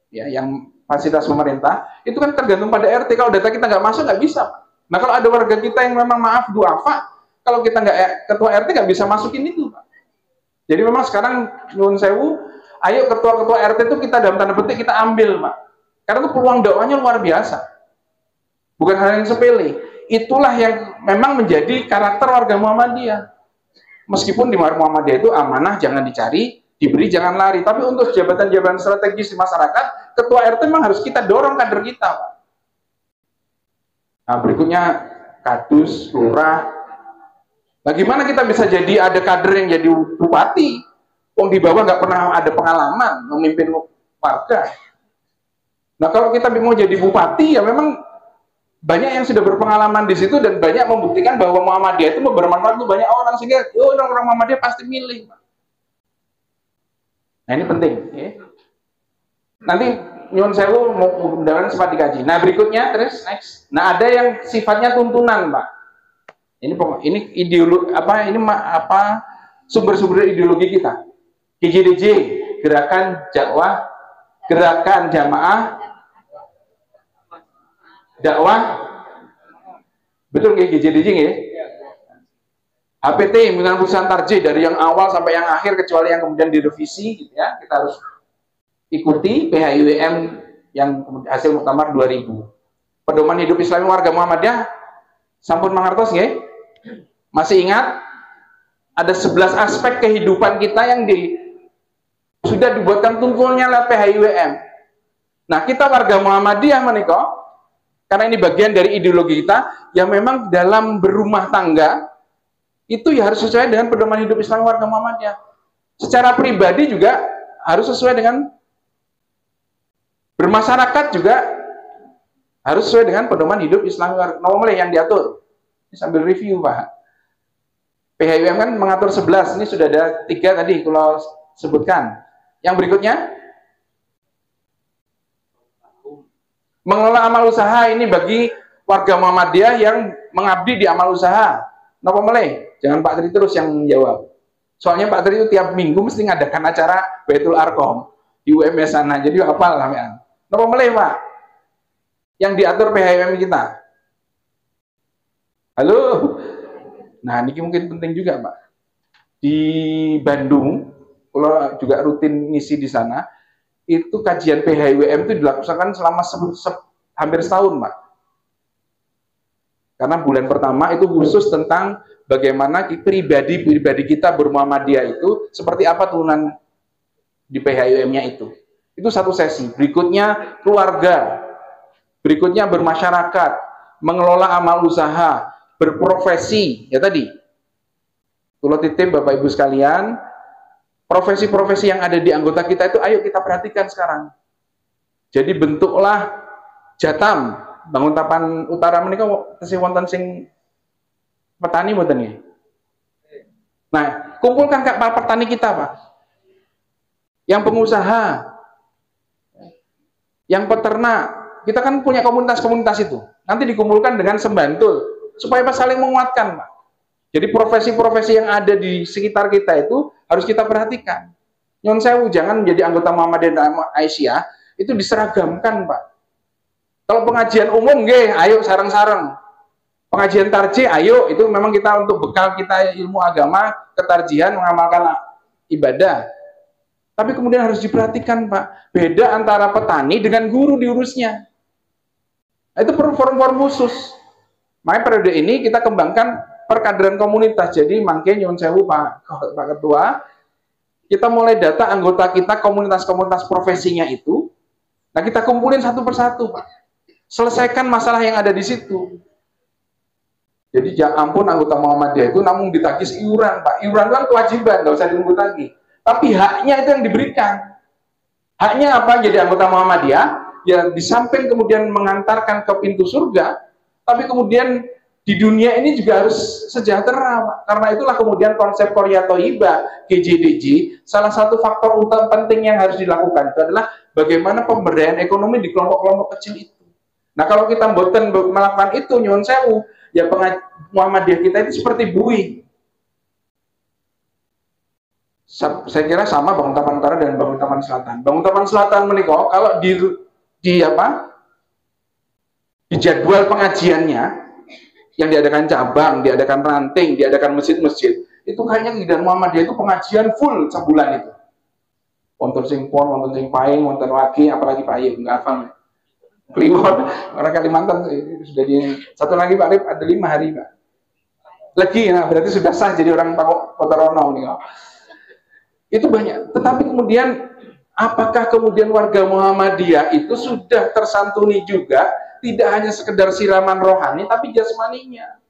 ya, yang fasilitas pemerintah, itu kan tergantung pada RT. Kalau data kita nggak masuk, nggak bisa. Nah kalau ada warga kita yang memang maaf duafa, kalau kita nggak ketua RT nggak bisa masukin itu, Pak. Jadi memang sekarang nyuwun sewu, ayo ketua-ketua RT itu kita dalam tanda petik kita ambil, Pak. Karena itu peluang dakwahnya luar biasa. Bukan hal yang sepele. Itulah yang memang menjadi karakter warga Muhammadiyah. Meskipun di Muhammadiyah itu amanah jangan dicari, diberi jangan lari. Tapi untuk jabatan-jabatan strategis di masyarakat, ketua RT memang harus kita dorong kader kita, Pak. Nah, berikutnya kadus, lurah. Bagaimana kita bisa jadi ada kader yang jadi bupati? Wong di bawah nggak pernah ada pengalaman memimpin warga. Nah, kalau kita mau jadi bupati, ya memang banyak yang sudah berpengalaman di situ dan banyak membuktikan bahwa Muhammadiyah itu bermanfaat untuk banyak orang, sehingga orang-orang Muhammadiyah pasti milih. Nah, ini penting. Ya. Nanti nyuwun sewu mudah-mudahan sempat dikaji. Nah, berikutnya terus next. Nah, ada yang sifatnya tuntunan, Pak. Ini ideologi apa? Ini apa? Sumber-sumber ideologi kita. GJDJ, Gerakan Dakwah, Gerakan Jamaah Dakwah. Betul nggih GJDJ nggih? HPT, Himpunan Perusahaan Tarjih, dari yang awal sampai yang akhir kecuali yang kemudian direvisi gitu ya. Kita harus ikuti PHIWM yang hasil muktamar 2000. Pedoman hidup Islami warga Muhammadiyah sampun mangertos nggih? Masih ingat? Ada 11 aspek kehidupan kita yang sudah dibuatkan tuntunannya oleh PHIWM. Nah, kita warga Muhammadiyah menika, karena ini bagian dari ideologi kita, yang memang dalam berumah tangga itu ya harus sesuai dengan pedoman hidup Islam warga Muhammadiyah. Secara pribadi juga harus sesuai dengan bermasyarakat juga harus sesuai dengan pedoman hidup Islam warga yang diatur. Ini sambil review, Pak. PHIWM kan mengatur 11, ini sudah ada 3 tadi kalau sebutkan. Yang berikutnya, mengelola amal usaha ini bagi warga Muhammadiyah yang mengabdi di amal usaha. Napa meleh? Jangan Pak Tri terus yang menjawab. Soalnya Pak Tri itu tiap minggu mesti ngadakan acara Baitul Arqam di UMS sana. Jadi apa sampean? Napa meleh, Pak? Yang diatur PHIWM kita. Halo? Nah, ini mungkin penting juga, Pak. Di Bandung, kalau juga rutin ngisi di sana, itu kajian PHIWM itu dilakukan selama hampir setahun, Pak. Karena bulan pertama itu khusus tentang bagaimana pribadi kita bermuhammadiyah itu seperti apa turunan di PHIWM-nya itu. Itu satu sesi. Berikutnya keluarga. Berikutnya bermasyarakat, mengelola amal usaha, berprofesi, ya tadi. Kalau titip Bapak Ibu sekalian, profesi-profesi yang ada di anggota kita itu ayo kita perhatikan sekarang. Jadi bentuklah Jatam, Bangun Tapan Utara menika tesih wonten sing petani mboten nggih. Nah, kumpulkan Kak petani kita, Pak. Yang pengusaha, yang peternak, kita kan punya komunitas-komunitas itu. Nanti dikumpulkan dengan Sembantul supaya saling menguatkan, Pak. Jadi profesi-profesi yang ada di sekitar kita itu harus kita perhatikan. Nyon sewu, jangan menjadi anggota Muhammadiyah dan Aisyah itu diseragamkan, Pak. Kalau pengajian umum, nggih, ayo sareng-sareng. Pengajian tarjih, ayo, itu memang kita untuk bekal kita ilmu agama, ketarjihan, mengamalkan ibadah. Tapi kemudian harus diperhatikan, Pak, beda antara petani dengan guru diurusnya. Nah, itu perlu forum-forum khusus. Makanya periode ini kita kembangkan perkaderan komunitas. Jadi mangke nyuwun sewu Pak Ketua, kita mulai data anggota kita komunitas-komunitas profesinya itu. Nah, kita kumpulin satu persatu, Pak. Selesaikan masalah yang ada di situ. Jadi ya ampun anggota Muhammadiyah itu namun ditagih iuran, Pak. Iuran itu kan kewajiban, nggak usah ditunggu lagi. Tapi haknya itu yang diberikan. Haknya apa? Jadi anggota Muhammadiyah, ya di samping kemudian mengantarkan ke pintu surga, tapi kemudian di dunia ini juga harus sejahtera, Pak. Karena itulah kemudian konsep Qorya Thoibah, GJDJ, salah satu faktor utama penting yang harus dilakukan itu adalah bagaimana pemberdayaan ekonomi di kelompok-kelompok kecil itu. Nah, kalau kita mboten melakukan itu, nyuwun sewu, ya Muhammadiyah kita itu seperti buih. Saya kira sama Bangun Tapan Utara dan Bangun Tapan Selatan. Bangun Tapan Selatan menikah, kalau di jadwal pengajiannya yang diadakan cabang, diadakan ranting, diadakan masjid-masjid, itu kayaknya di dalam Muhammadiyah itu pengajian full sebulan itu. Wonten sing pon, wonten sing paing, wonten wage, apalagi paing, enggak hafal. Kliwon, orang Kalimantan sudah di satu lagi Pak Arif ada 5 hari Pak. Lagi, nah berarti sudah sah jadi orang Potorono nih. Itu banyak. Tetapi kemudian apakah kemudian warga Muhammadiyah itu sudah tersantuni juga, tidak hanya sekedar siraman rohani, tapi jasmaninya?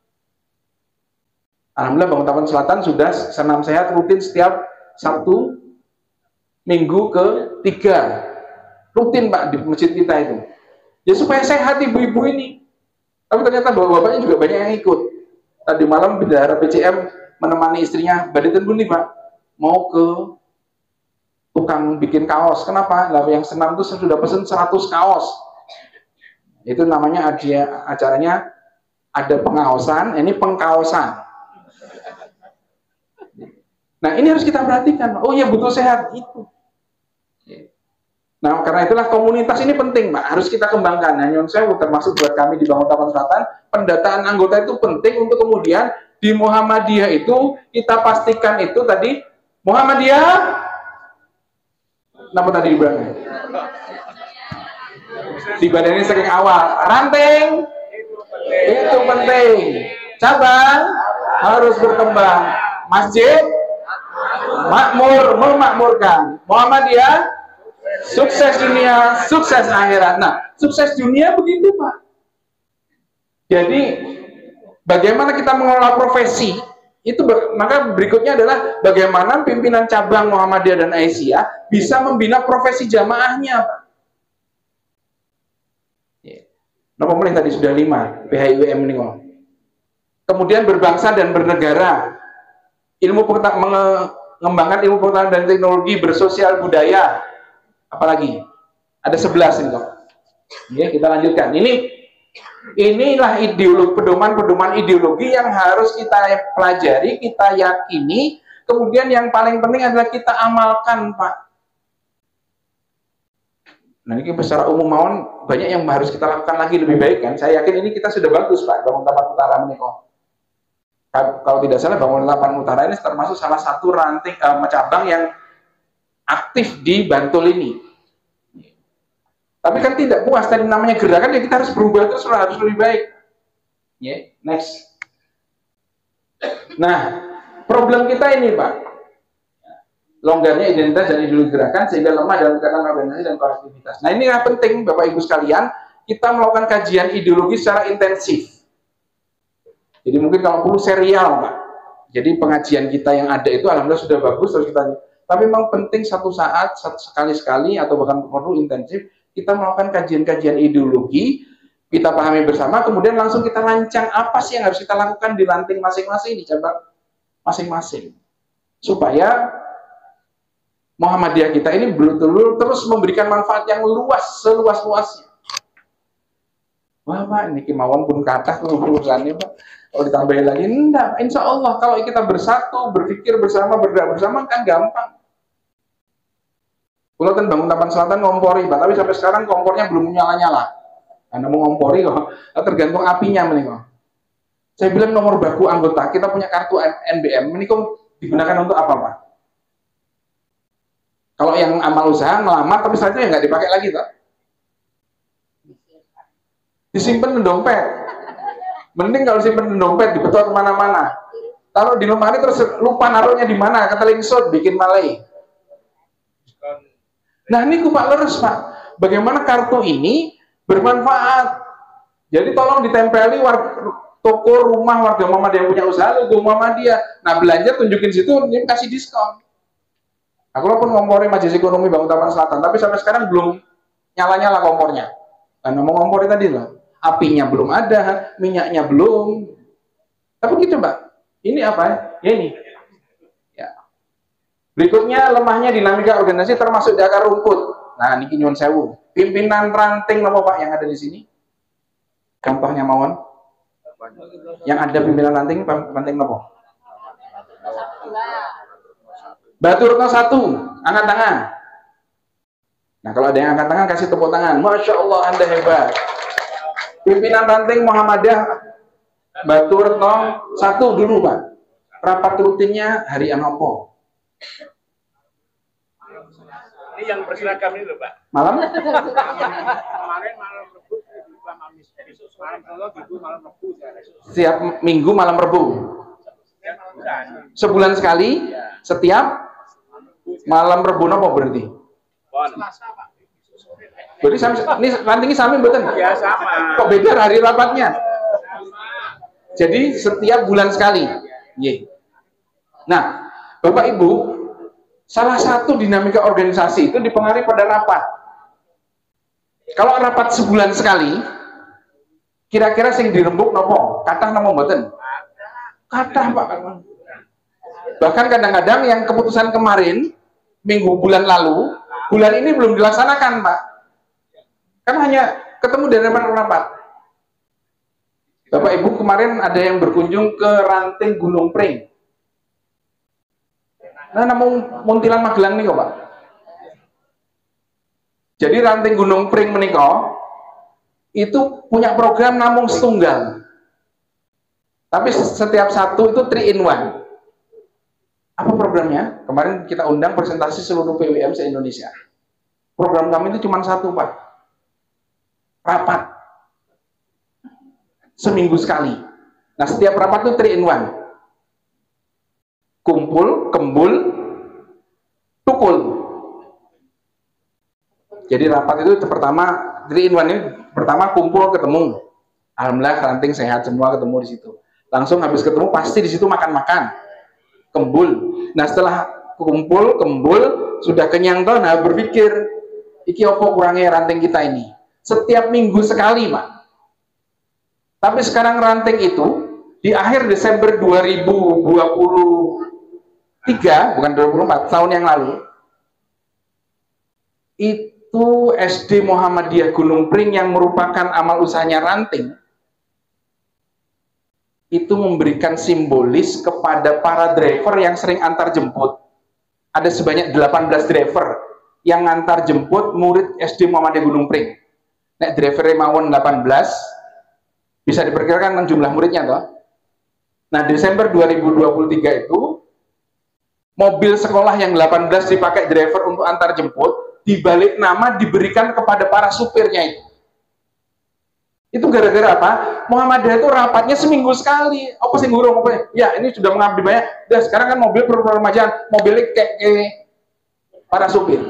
Alhamdulillah Bangun Tapan Selatan sudah senam sehat rutin setiap Sabtu minggu ke-3. Rutin Pak di masjid kita itu. Ya supaya sehat ibu-ibu ini. Tapi ternyata bapak-bapaknya juga banyak yang ikut. Tadi malam bendahara PCM menemani istrinya, Badeten dulu nih Pak, mau ke tukang bikin kaos. Kenapa? Lah yang senam itu sudah pesen 100 kaos. Itu namanya acaranya ada pengaosan, ini pengkaosan. Nah ini harus kita perhatikan. Oh iya butuh sehat itu. Nah, karena itulah komunitas ini penting, Pak. Harus kita kembangkan. Nah, Nyon Sewu termasuk buat kami di Bangun Tapan Selatan, pendataan anggota itu penting untuk kemudian di Muhammadiyah itu kita pastikan itu tadi Muhammadiyah. Nama tadi di belakang? Di badan ini saking awal. Ranting itu penting. Cabang harus berkembang. Masjid makmur, memakmurkan. Muhammadiyah sukses dunia, sukses akhirat. Nah, sukses dunia begitu Pak. Jadi bagaimana kita mengelola profesi itu, maka berikutnya adalah bagaimana pimpinan cabang Muhammadiyah dan Aisyah bisa membina profesi jamaahnya Pak. Nomor mulai tadi sudah 5 PHIWM ini. Kemudian berbangsa dan bernegara, mengembangkan ilmu pengetahuan dan teknologi, bersosial budaya. Apalagi ada 11 ini kok. Ya, kita lanjutkan. Inilah pedoman ideologi yang harus kita pelajari, kita yakini. Kemudian yang paling penting adalah kita amalkan, Pak. Nah ini secara umum mawon banyak yang harus kita lakukan lagi lebih baik kan. Saya yakin ini kita sudah bagus Pak, Bangun Tapan Utara ini kok. Kalau tidak salah Bangun Tapan Utara ini termasuk salah satu ranting cabang yang aktif di Bantul ini. Tapi kan tidak puas, tadi namanya gerakan ya kita harus berubah terus, harus lebih baik. Yeah. Next. Nah, problem kita ini Pak, longgarnya identitas dan ideologi gerakan sehingga lemah dalam kegiatan organisasi dan kolektivitas. Nah ini yang penting Bapak Ibu sekalian, kita melakukan kajian ideologi secara intensif. Jadi mungkin kalau perlu serial Pak. Jadi pengajian kita yang ada itu alhamdulillah sudah bagus, terus kita. Tapi memang penting satu saat, sekali-sekali atau bahkan perlu intensif, kita melakukan kajian-kajian ideologi, kita pahami bersama, kemudian langsung kita rancang apa sih yang harus kita lakukan di ranting masing-masing, di cabang masing-masing. Supaya Muhammadiyah kita ini betul-betul terus memberikan manfaat yang luas, seluas-luasnya. Wah Pak, ini kemauan pun kata urusannya Pak. Kalau ditambahin lagi, enggak. Insya Allah kalau kita bersatu, berpikir bersama, bergerak bersama kan gampang. Kalau kan Bangun Tapan Selatan ngompori Pak, tapi sampai sekarang kompornya belum nyala-nyala. Anda mau ngompori kok, tergantung apinya nih kok. Saya bilang nomor baku anggota, kita punya kartu NBM, ini kok digunakan untuk apa Pak? Kalau yang amal usaha ngelamar tapi selanjutnya nggak dipakai lagi toh. Disimpan di dompet. Mending kalau simpan di dompet dibetot kemana-mana. Taruh di lemari terus lupa naruhnya di mana, kata lingsut bikin malai. Nah ini Pak leres Pak. Bagaimana kartu ini bermanfaat. Jadi tolong ditempeli toko rumah warga Muhammadiyah yang punya usaha logo Muhammadiyah. Nah belanja tunjukin situ, ini kasih diskon. Aku pun ngompori Majelis Ekonomi Bangun Tapan Selatan, tapi sampai sekarang belum nyala-nyala kompornya. Karena mau ngompori tadi lah, apinya belum ada, minyaknya belum. Tapi gitu Mbak, ini apa ya? Ini. Ya. Berikutnya lemahnya dinamika organisasi termasuk di akar rumput. Nah, ini Nyuwun Sewu. Pimpinan ranting apa Pak yang ada di sini? Contohnya mawon. Yang ada pimpinan ranting apa? Batu Retno 1, angkat tangan. Nah kalau ada yang angkat tangan kasih tepuk tangan. Masya Allah Anda hebat. Pimpinan ranting Muhammadiyah Batu Retno 1 dulu Pak. Rapat rutinnya hari anopo? Ini yang berseragam itu Pak. Malam? Kemarin malam rebut Setiap minggu malam Rebu. Sebulan sekali, setiap malam Rebu apa berarti? Berarti ini rantingnya sami betul? Ya sama. Kok beda hari rapatnya? Jadi setiap bulan sekali. Nah, Bapak Ibu, salah satu dinamika organisasi itu dipengaruhi pada rapat. Kalau rapat sebulan sekali, kira-kira sing dirembuk nopo? Kathah nopo mboten? Kathah, Pak. Bahkan kadang-kadang yang keputusan kemarin minggu bulan lalu, bulan ini belum dilaksanakan, Pak. Kan hanya ketemu dari rapat. Bapak Ibu, kemarin ada yang berkunjung ke ranting Gunung Pring. Nah, namun Muntilan Magelang nih kok, Pak. Jadi ranting Gunung Pring menika itu punya program namung setunggal. Tapi setiap satu itu 3 in 1. Apa programnya? Kemarin kita undang presentasi seluruh PWM se-Indonesia. Program kami itu cuma satu, Pak. Rapat. Seminggu sekali. Nah, setiap rapat itu 3 in 1. Kumpul, kembul, tukul. Jadi rapat itu pertama 3 in 1 ini pertama kumpul ketemu. Alhamdulillah ranting sehat semua ketemu di situ. Langsung habis ketemu pasti di situ makan-makan. Kembul. Nah, setelah kumpul, kembul, sudah kenyang toh, nah berpikir iki opo kurangnya ranting kita ini. Setiap minggu sekali, Pak. Tapi sekarang ranting itu di akhir Desember 2023, bukan 2024, tahun yang lalu, itu SD Muhammadiyah Gunung Pring yang merupakan amal usahanya ranting, itu memberikan simbolis kepada para driver yang sering antar jemput. Ada sebanyak 18 driver yang antar jemput murid SD Muhammadiyah Gunung Pring. Nek driver mawon 18, bisa diperkirakan jumlah muridnya toh. Nah, Desember 2023 itu mobil sekolah yang 18 dipakai driver untuk antar jemput, dibalik nama diberikan kepada para supirnya itu. Itu gara-gara apa? Muhammadiyah itu rapatnya seminggu sekali. Apa sih guru? Ya, ini sudah mengabdi banyak. Dan sekarang kan mobil peremajaan, mobilnya kayak para supir.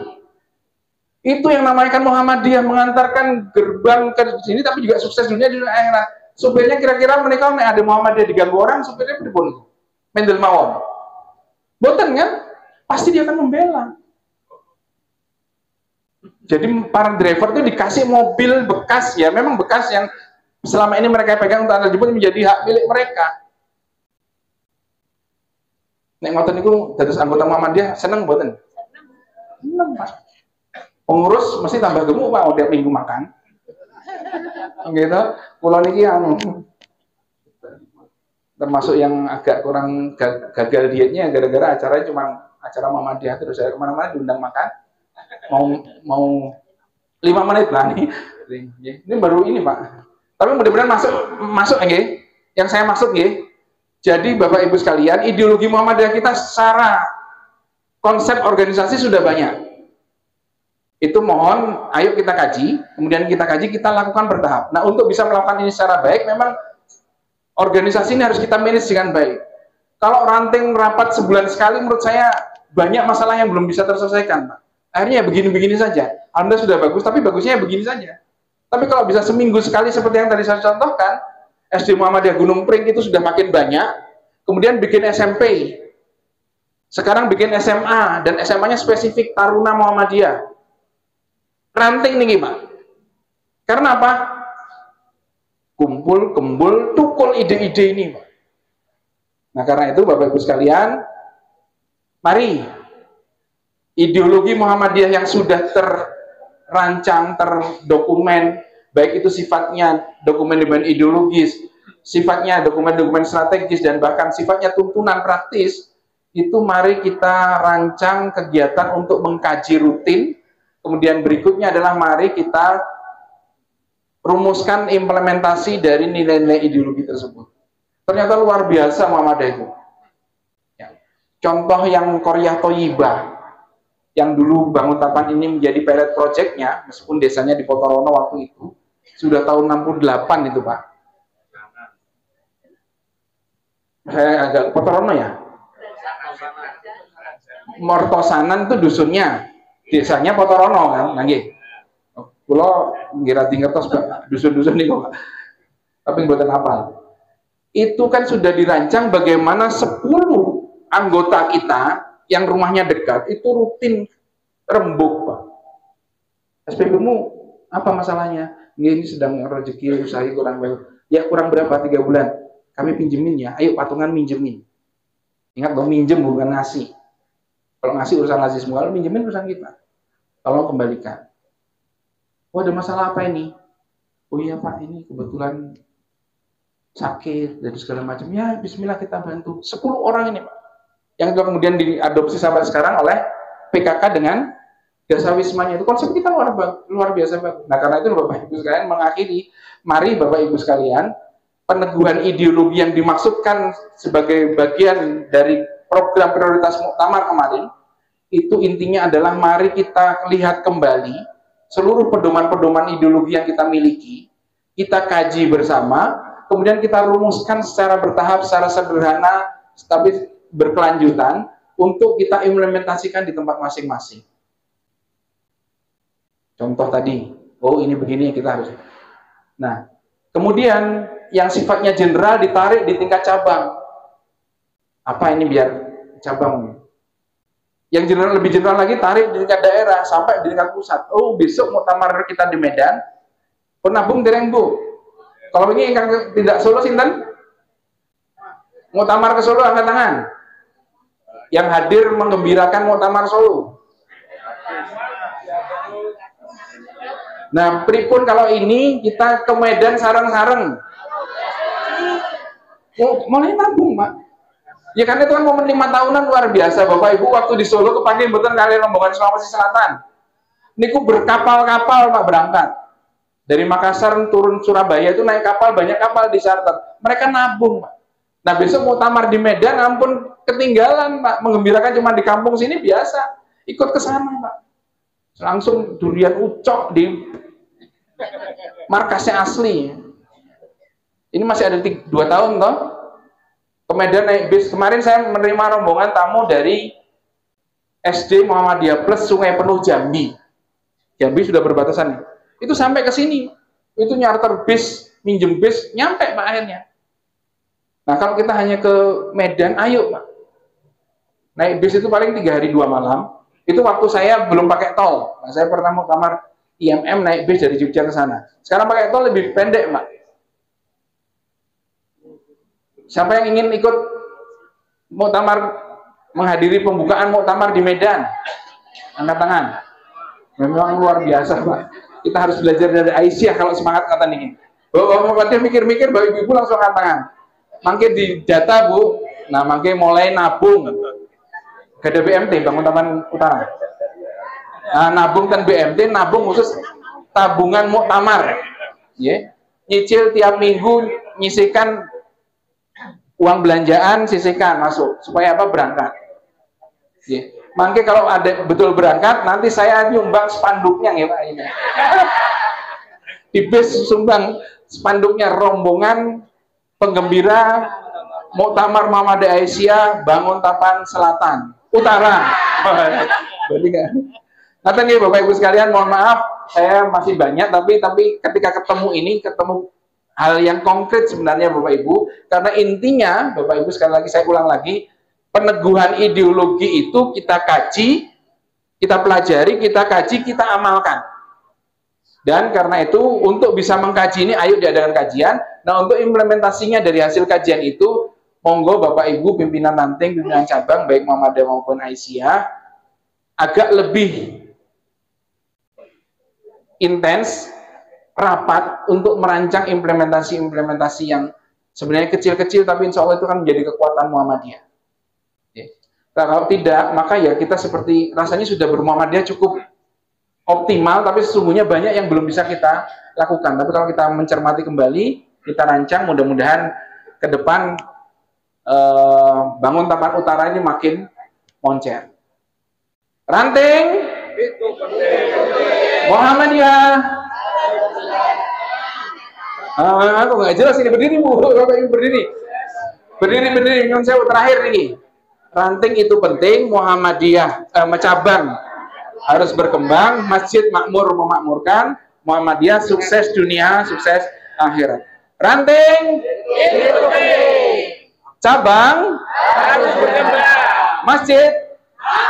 Itu yang namanya kan Muhammadiyah, mengantarkan gerbang ke sini, tapi juga sukses dunia di akhirat. Supirnya kira-kira menikah ada Muhammadiyah diganggu orang, supirnya pripun? Mendel mawon. Boten kan? Pasti dia akan membela. Jadi para driver itu dikasih mobil bekas, ya memang bekas yang selama ini mereka pegang untuk antar jemput menjadi hak milik mereka. Nek ngoten niku dados anggota Muhammadiyah seneng mboten? Seneng, Pak. Pengurus mesti tambah gemuk, Pak, tiap minggu makan. Gitu. Kula niki yang termasuk yang agak kurang gagal dietnya gara-gara acaranya cuma acara Muhammadiyah terus saya kemana-mana diundang makan. Mau 5 menit lah nih. Ini baru ini, Pak. Tapi mudah-mudahan masuk nggih. Yang saya maksud nggih. Jadi Bapak Ibu sekalian, ideologi Muhammadiyah kita secara konsep organisasi sudah banyak. Itu mohon ayo kita kaji, kemudian kita lakukan bertahap. Nah, untuk bisa melakukan ini secara baik memang organisasi ini harus kita manage dengan baik. Kalau ranting rapat sebulan sekali menurut saya banyak masalah yang belum bisa terselesaikan, Pak. Akhirnya begini-begini saja. Anda sudah bagus, tapi bagusnya begini saja. Tapi kalau bisa seminggu sekali seperti yang tadi saya contohkan, SD Muhammadiyah Gunung Pring itu sudah makin banyak. Kemudian bikin SMP. Sekarang bikin SMA, dan SMA-nya spesifik Taruna Muhammadiyah. Ranting nih, Pak. Karena apa? Kumpul, kembul, tukul ide-ide ini, Pak. Nah, karena itu Bapak Ibu sekalian, mari ideologi Muhammadiyah yang sudah terancang, terdokumen, baik itu sifatnya dokumen-dokumen ideologis, sifatnya dokumen-dokumen strategis, dan bahkan sifatnya tuntunan praktis, itu mari kita rancang kegiatan untuk mengkaji rutin. Kemudian berikutnya adalah mari kita rumuskan implementasi dari nilai-nilai ideologi tersebut. Ternyata luar biasa Muhammadiyah itu. Ya. Contoh yang Qaryah Thayyibah, yang dulu Bangun Tapan ini menjadi pilot projectnya, meskipun desanya di Potorono waktu itu, Sudah tahun 68 itu Pak. Saya agak Potorono ya. Mortosanan itu dusunnya, desanya Potorono kan, nggih. Kulo ngira ngertos dusun-dusun niku Pak. Tapi mboten hafal. Itu kan sudah dirancang bagaimana 10 anggota kita yang rumahnya dekat itu rutin rembuk Pak. SPP-mu apa masalahnya? Ini sedang rezeki usaha kurang baik. Ya kurang berapa? 3 bulan. Kami pinjemin ya. Ayo patungan minjemin. Ingat dong, minjem bukan ngasih. Kalau ngasih urusan ngasih semua, kalau minjemin urusan kita. Kalau kembalikan. Oh ada masalah apa ini? Oh iya Pak, ini kebetulan sakit dan segala macam. Ya bismillah kita bantu. 10 orang ini Pak. Yang itu kemudian diadopsi sampai sekarang oleh PKK dengan jasa wismanya. Itu konsep kita luar biasa Pak. Nah karena itu Bapak Ibu sekalian mengakhiri, mari Bapak Ibu sekalian, peneguhan ideologi yang dimaksudkan sebagai bagian dari program prioritas muktamar kemarin, itu intinya adalah mari kita lihat kembali seluruh pedoman-pedoman ideologi yang kita miliki, kita kaji bersama, kemudian kita rumuskan secara bertahap, secara sederhana, tapi berkelanjutan, untuk kita implementasikan di tempat masing-masing. Contoh tadi, oh ini begini kita harus. Nah, kemudian yang sifatnya general ditarik di tingkat cabang. Apa ini biar cabang? Yang general lebih general lagi tarik di tingkat daerah sampai di tingkat pusat. Oh besok muktamar kita di Medan, penabung dereng Bu. Kalau ini yang tidak Solo sinten? Muktamar ke Solo angkat tangan. Yang hadir menggembirakan muktamar Solo. Nah, pripun kalau ini kita ke Medan sareng-sareng. Mulai nabung, Pak. Ya karena itu kan momen 5 tahunan luar biasa, Bapak Ibu. Waktu di Solo kepanggil betul kali rombongan Sulawesi Selatan. Niku berkapal-kapal Pak berangkat. Dari Makassar turun Surabaya itu naik kapal, banyak kapal di charter. Mereka nabung, Pak. Nah besok muktamar di Medan, ampun ketinggalan, Pak. Menggembirakan cuma di kampung sini biasa. Ikut ke sana, Pak. Langsung durian ucok di markasnya asli. Ini masih ada 2 tahun toh. Ke Medan naik bis. Kemarin saya menerima rombongan tamu dari SD Muhammadiyah Plus Sungai Penuh Jambi. Jambi sudah berbatasan. Itu sampai ke sini. Itu nyarter bis, minjem bis, nyampe Pak akhirnya. Nah kalau kita hanya ke Medan, ayo Pak. Naik bis itu paling 3 hari 2 malam. Itu waktu saya belum pakai tol. Nah, saya pernah muktamar IMM naik bis dari Jogja ke sana. Sekarang pakai tol lebih pendek, Pak. Siapa yang ingin ikut muktamar, menghadiri pembukaan muktamar di Medan? Angkat tangan. Memang luar biasa, Pak. Kita harus belajar dari Aisyah kalau semangat kata ini. Bapak mikir-mikir, Bapak Ibu langsung angkat tangan. Mangke di data, Bu. Nah, mangke mulai nabung. Gak ada BMT, Bangun Taman Utara. Nah, nabung kan BMT, nabung khusus tabungan muktamar. Yeah. Nyicil tiap minggu, nyisihkan uang belanjaan, sisihkan masuk. Supaya apa? Berangkat. Yeah. Mangke kalau ada betul berangkat, nanti saya nyumbang spanduknya ya Pak. Ini. Di bis sumbang spanduknya rombongan penggembira Muktamar Muhammadiyah Aisyah Bangun Tapan Selatan. Utara. Berarti kan. Nanti nih Bapak Ibu sekalian, mohon maaf, saya masih banyak, tapi ketika ketemu hal yang konkret sebenarnya Bapak Ibu, karena intinya Bapak Ibu sekali lagi saya ulang lagi, peneguhan ideologi itu kita kaji, kita pelajari, kita kaji, kita amalkan. Dan karena itu untuk bisa mengkaji ini, ayo diadakan kajian. Nah untuk implementasinya dari hasil kajian itu, monggo Bapak Ibu pimpinan ranting, pimpinan cabang baik Muhammadiyah maupun Aisyah agak lebih intens rapat untuk merancang implementasi yang sebenarnya kecil-kecil tapi insya Allah itu kan menjadi kekuatan Muhammadiyah. Nah, kalau tidak maka ya kita seperti rasanya sudah bermuhammadiyah cukup optimal tapi sesungguhnya banyak yang belum bisa kita lakukan. Tapi kalau kita mencermati kembali, kita rancang, mudah-mudahan ke depan Bangun Tapan Utara ini makin moncer. Ranting Muhammadiyah Aku nggak jelas ini, berdiri Bu, Bapak Ibu berdiri. Berdiri, yang saya terakhir nih. Ranting itu penting, Muhammadiyah cabang harus berkembang, masjid makmur memakmurkan, Muhammadiyah sukses dunia, sukses akhirat. Ranting itu penting, cabang harus berkembang, masjid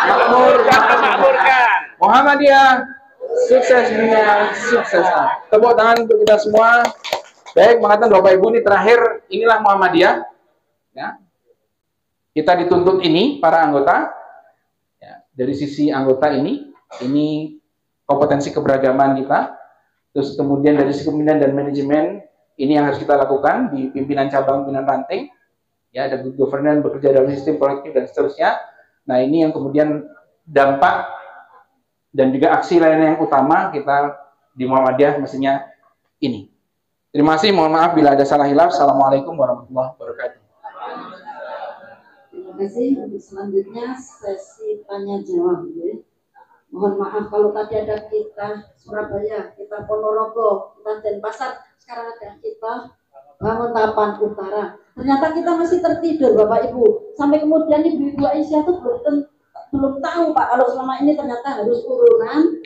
makmur memakmurkan, Muhammadiyah sukses dunia, sukses akhirat. Tepuk tangan untuk kita semua. Baik, mengatakan Bapak Ibu, ini terakhir, inilah Muhammadiyah. Ya. Kita dituntut ini, para anggota, ya, dari sisi anggota ini kompetensi keberagaman kita, terus kemudian dari sisi kepemimpinan dan manajemen, ini yang harus kita lakukan di pimpinan cabang, pimpinan ranting, ya, ada good governance, bekerja dalam sistem kolektif, dan seterusnya. Nah, ini yang kemudian dampak dan juga aksi lainnya yang utama kita di Muhammadiyah mestinya ini. Terima kasih, mohon maaf bila ada salah hilaf. Assalamualaikum warahmatullahi wabarakatuh. Terima kasih. Untuk selanjutnya sesi tanya jawab. Ya. Mohon maaf kalau tadi ada kita Surabaya, kita Ponorogo, kita Denpasar, sekarang ada kita Banguntapan Utara. Ternyata kita masih tertidur Bapak Ibu. Sampai kemudian Ibu Aisyah itu belum tahu Pak kalau selama ini ternyata harus iuran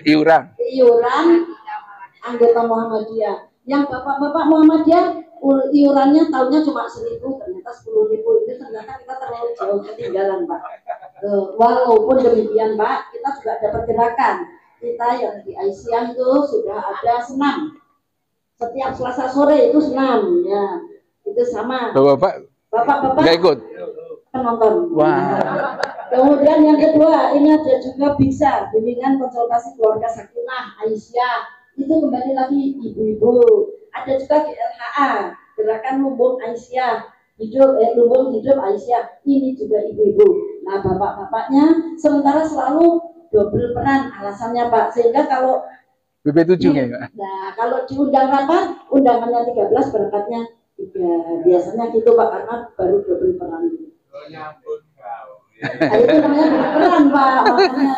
anggota Muhammadiyah. Yang bapak-bapak Muhammadiyah iurannya tahunnya cuma 1.000, ternyata 10.000. Itu ternyata kita terlalu jauh ketinggalan Pak. Walaupun demikian Pak, kita juga ada pergerakan. Kita yang di Aisyah itu sudah ada senam. Setiap Selasa sore itu senam, ya. Itu sama. Bapak-bapak nggak ikut penonton. Wah. Kemudian yang kedua, ini ada juga bisa bimbingan konsultasi keluarga Sakinah Aisyah. Itu kembali lagi ibu-ibu. Ada juga GLHA, Gerakan Lumbung Aisyah, Lumbung Hidup Aisyah. Ini juga ibu-ibu. Nah, bapak-bapaknya sementara selalu double peran alasannya Pak. Sehingga kalau BP7 ya, nah, kalau diundang rapat, undangannya 13, berangkatnya 3. Biasanya gitu Pak, karena baru double peran. Nah, itu namanya double peran Pak, makanya.